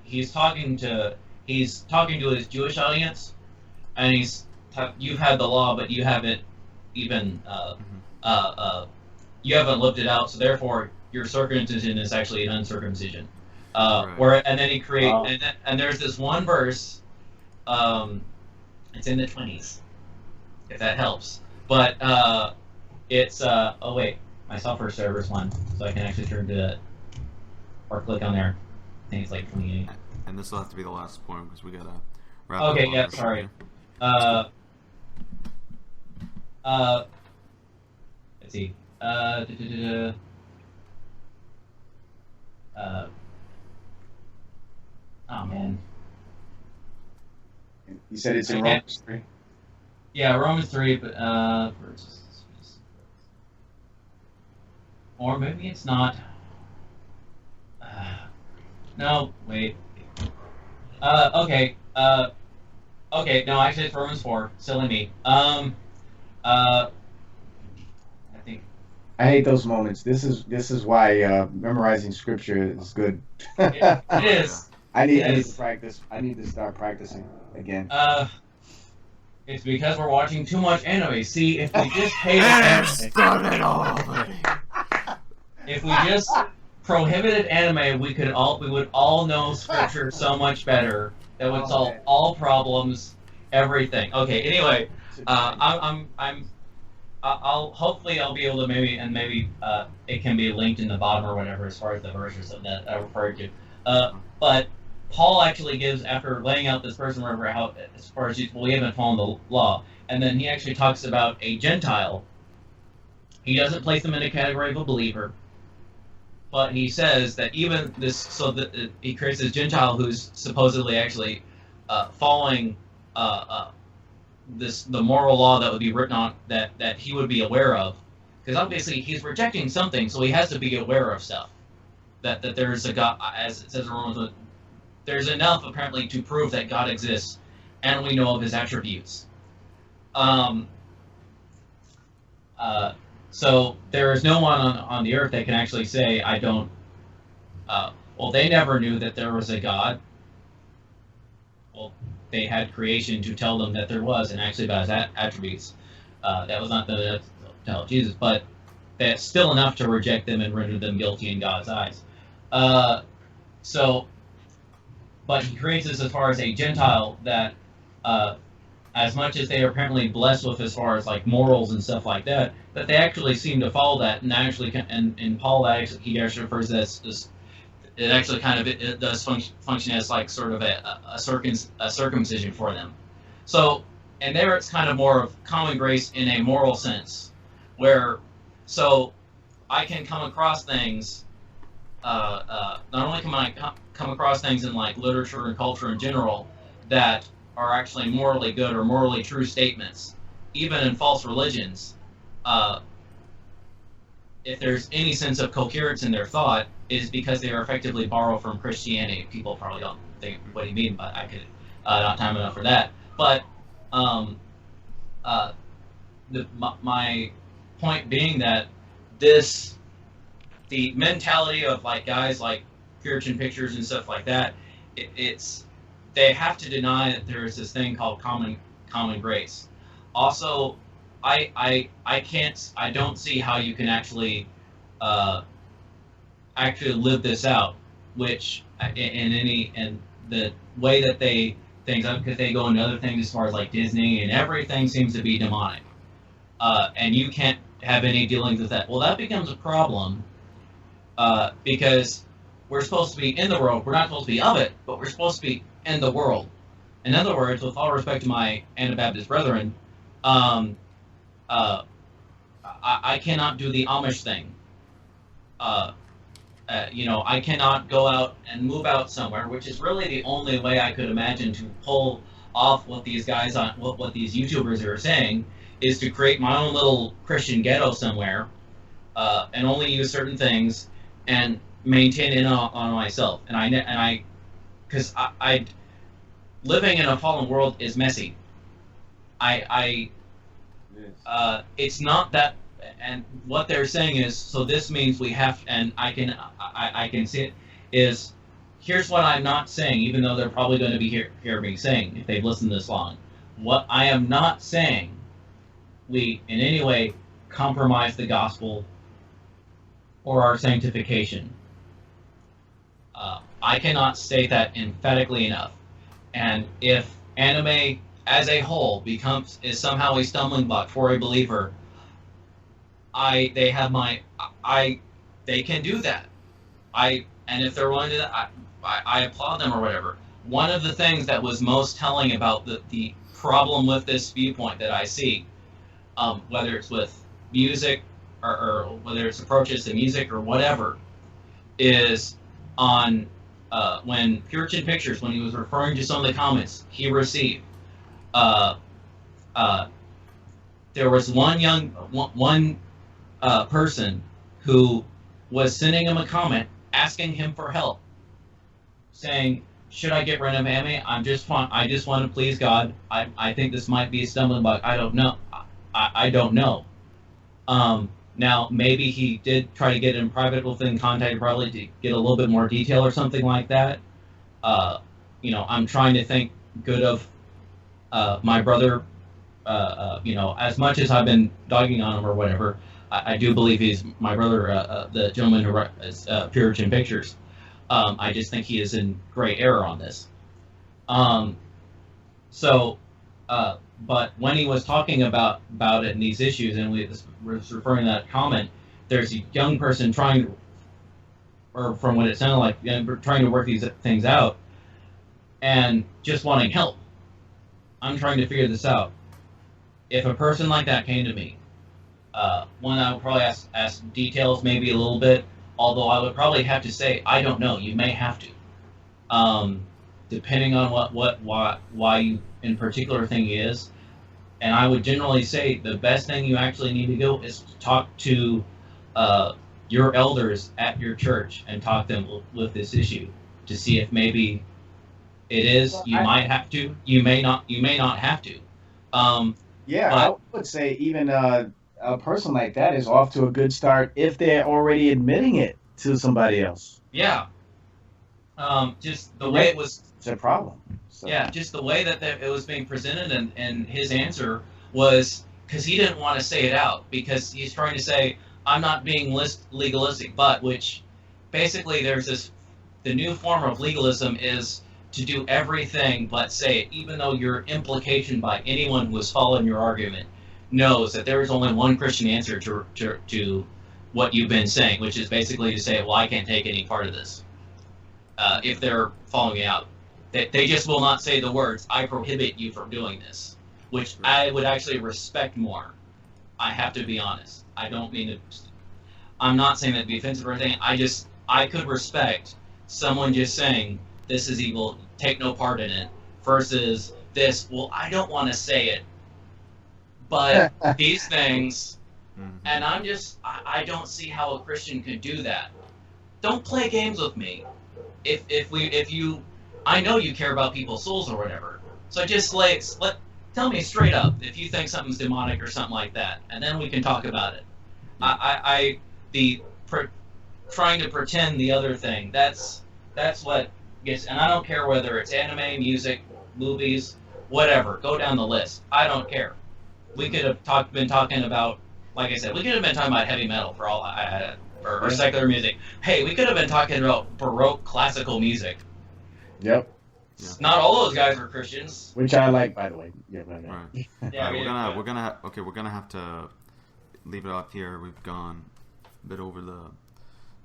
[SPEAKER 4] he's talking to his Jewish audience, and you've had the law, but you haven't even you haven't lived it out, so therefore your circumcision is actually an uncircumcision. Right. And then he creates, and there's this one verse, it's in the 20s, if that helps, but it's oh wait, my software server's one, so I can actually turn to that or click on there. I think it's like 28.
[SPEAKER 1] And this will have to be the last point because we gotta wrap
[SPEAKER 4] up. Okay,
[SPEAKER 1] up
[SPEAKER 4] yeah, sorry. Let's see. Oh man.
[SPEAKER 6] You said it's in Romans 3?
[SPEAKER 4] Yeah, Romans 3, but or maybe it's not. No, wait. Okay. Okay. No, actually, it's Romans 4. Silly me. I think.
[SPEAKER 6] I hate those moments. This is why memorizing scripture is good.
[SPEAKER 4] It is.
[SPEAKER 6] I need to practice. I need to start practicing again.
[SPEAKER 4] It's because we're watching too much anime. See, if we just hated anime,
[SPEAKER 1] started already.
[SPEAKER 4] if we just prohibited anime, we would all know scripture so much better. That would solve all problems, everything. Okay. Anyway, hopefully I'll be able to maybe it can be linked in the bottom or whatever as far as the verse or something that I referred to. But Paul actually gives, after laying out this person, remember how, as far as we haven't followed the law, and then he actually talks about a Gentile. He doesn't place them in a category of a believer, but he says that even this, so that he creates this Gentile who's supposedly actually following the moral law that would be written on, that he would be aware of, because obviously he's rejecting something, so he has to be aware of stuff. That there's a God, as it says in Romans, there's enough apparently to prove that God exists, and we know of His attributes. So there is no one on the earth that can actually say, I don't. Well, they never knew that there was a God. Well, they had creation to tell them that there was, and actually about His attributes. That was not the tell Jesus, but that's still enough to reject them and render them guilty in God's eyes. But he creates this as far as a Gentile that, as much as they are apparently blessed with as far as like morals and stuff like that, that they actually seem to follow that, and actually, and Paul he actually refers to this. It actually kind of it does function as like sort of a circumcision for them. So, and there it's kind of more of common grace in a moral sense, where so I can come across things. Not only can I come across things in like literature and culture in general that are actually morally good or morally true statements, even in false religions, if there's any sense of coherence in their thought, is because they are effectively borrowed from Christianity. People probably don't think what you mean, but I could not time enough for that. But my point being that the mentality of like guys like Puritan Pictures and stuff like that, they have to deny that there is this thing called common grace. Also, I don't see how you can actually live this out, which in the way that things up, because they go into other things as far as like Disney, and everything seems to be demonic, and you can't have any dealings with that. Well, that becomes a problem. Because we're supposed to be in the world, we're not supposed to be of it, but we're supposed to be in the world. In other words, with all respect to my Anabaptist brethren, I cannot do the Amish thing. I cannot go out and move out somewhere, which is really the only way I could imagine to pull off what these guys what these YouTubers are saying, is to create my own little Christian ghetto somewhere, and only use certain things, and maintain it on myself. Because I living in a fallen world is messy. It's not that, and what they're saying is, so this means we have, and I can see it, is, here's what I'm not saying, even though they're probably going to be hear me saying, if they've listened this long. What I am not saying, we in any way compromise the gospel or our sanctification. I cannot state that emphatically enough. And if anime as a whole is somehow a stumbling block for a believer, they can do that. And if they're willing to do that, I applaud them or whatever. One of the things that was most telling about the problem with this viewpoint that I see, whether it's with music or whether it's approaches to music or whatever, is on when Puritan Pictures, when he was referring to some of the comments he received, there was one person who was sending him a comment asking him for help, saying, should I get rid of anime? I just want to please God. I think this might be a stumbling block. I don't know. I don't know. Now, maybe he did try to get in private within contact probably to get a little bit more detail or something like that. I'm trying to think good of my brother. As much as I've been dogging on him or whatever, I do believe he's my brother, the gentleman who runs Puritan Pictures. I just think he is in gray area on this. But when he was talking about it and these issues, and we was referring to that comment, there's a young person trying, or from what it sounded like, trying to work these things out, and just wanting help. I'm trying to figure this out. If a person like that came to me, one, I would probably ask details maybe a little bit, although I would probably have to say, I don't know, you may have to. Depending on why you in particular thing is. And I would generally say the best thing you actually need to go is to talk to your elders at your church and talk to them with this issue to see if maybe it is, might have to, you may not have to.
[SPEAKER 6] I would say even a person like that is off to a good start if they're already admitting it to somebody else.
[SPEAKER 4] Yeah. Just the way it was.
[SPEAKER 6] It's a problem. So.
[SPEAKER 4] Yeah, just the way that it was being presented, and his answer was because he didn't want to say it out because he's trying to say, I'm not being legalistic, but which basically there's the new form of legalism is to do everything but say it, even though your implication by anyone who has followed your argument knows that there is only one Christian answer to what you've been saying, which is basically to say, well, I can't take any part of this. If they're following it out. They just will not say the words, I prohibit you from doing this, which I would actually respect more. I have to be honest. I don't mean to... I'm not saying that to be offensive or anything. I could respect someone just saying, this is evil, take no part in it, versus this, well, I don't want to say it, but these things, and I don't see how a Christian could do that. Don't play games with me. If you, I know you care about people's souls or whatever. So just tell me straight up if you think something's demonic or something like that, and then we can talk about it. Trying to pretend the other thing. That's what gets. And I don't care whether it's anime, music, movies, whatever. Go down the list. I don't care. We could have been talking about, like I said, we could have been talking about heavy metal for all or secular music. Hey, we could have been talking about Baroque classical music.
[SPEAKER 6] Yep.
[SPEAKER 4] Not all those guys were Christians.
[SPEAKER 6] Which I like, by the way. Yeah, right.
[SPEAKER 1] Yeah, we're gonna have to leave it off here. We've gone a bit over the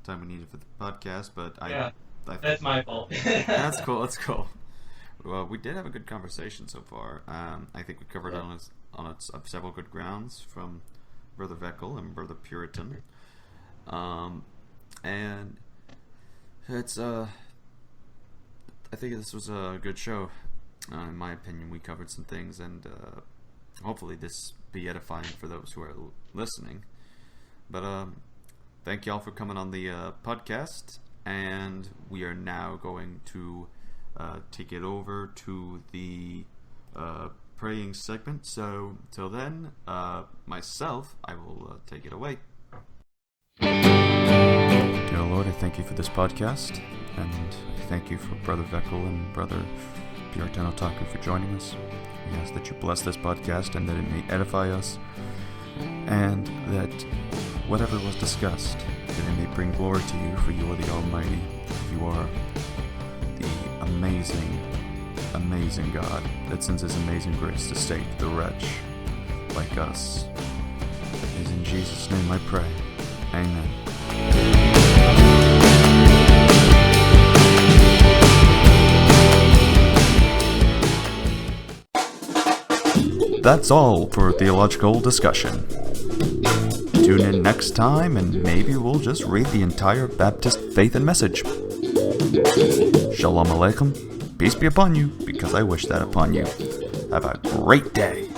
[SPEAKER 1] time we needed for the podcast, but I
[SPEAKER 4] that's my fault.
[SPEAKER 1] That's cool. That's cool. Well, we did have a good conversation so far. I think we covered on several good grounds from Brother VekL and Brother Puritan. And it's I think this was a good show. In my opinion, we covered some things, and hopefully this be edifying for those who are listening. But thank y'all for coming on the podcast, and we are now going to take it over to the praying segment. So till then, myself, I will take it away. Dear Lord, I thank you for this podcast, and I thank you for Brother VekL and Brother Puritan Otaku for joining us. We ask that you bless this podcast and that it may edify us, and that whatever was discussed, that it may bring glory to you, for you are the Almighty. You are the amazing, amazing God that sends His amazing grace to save the wretch like us. It is in Jesus' name I pray. Amen. That's all for Theological Discussion. Tune in next time and maybe we'll just read the entire Baptist faith and message. Shalom Aleichem. Peace be upon you, because I wish that upon you. Have a great day.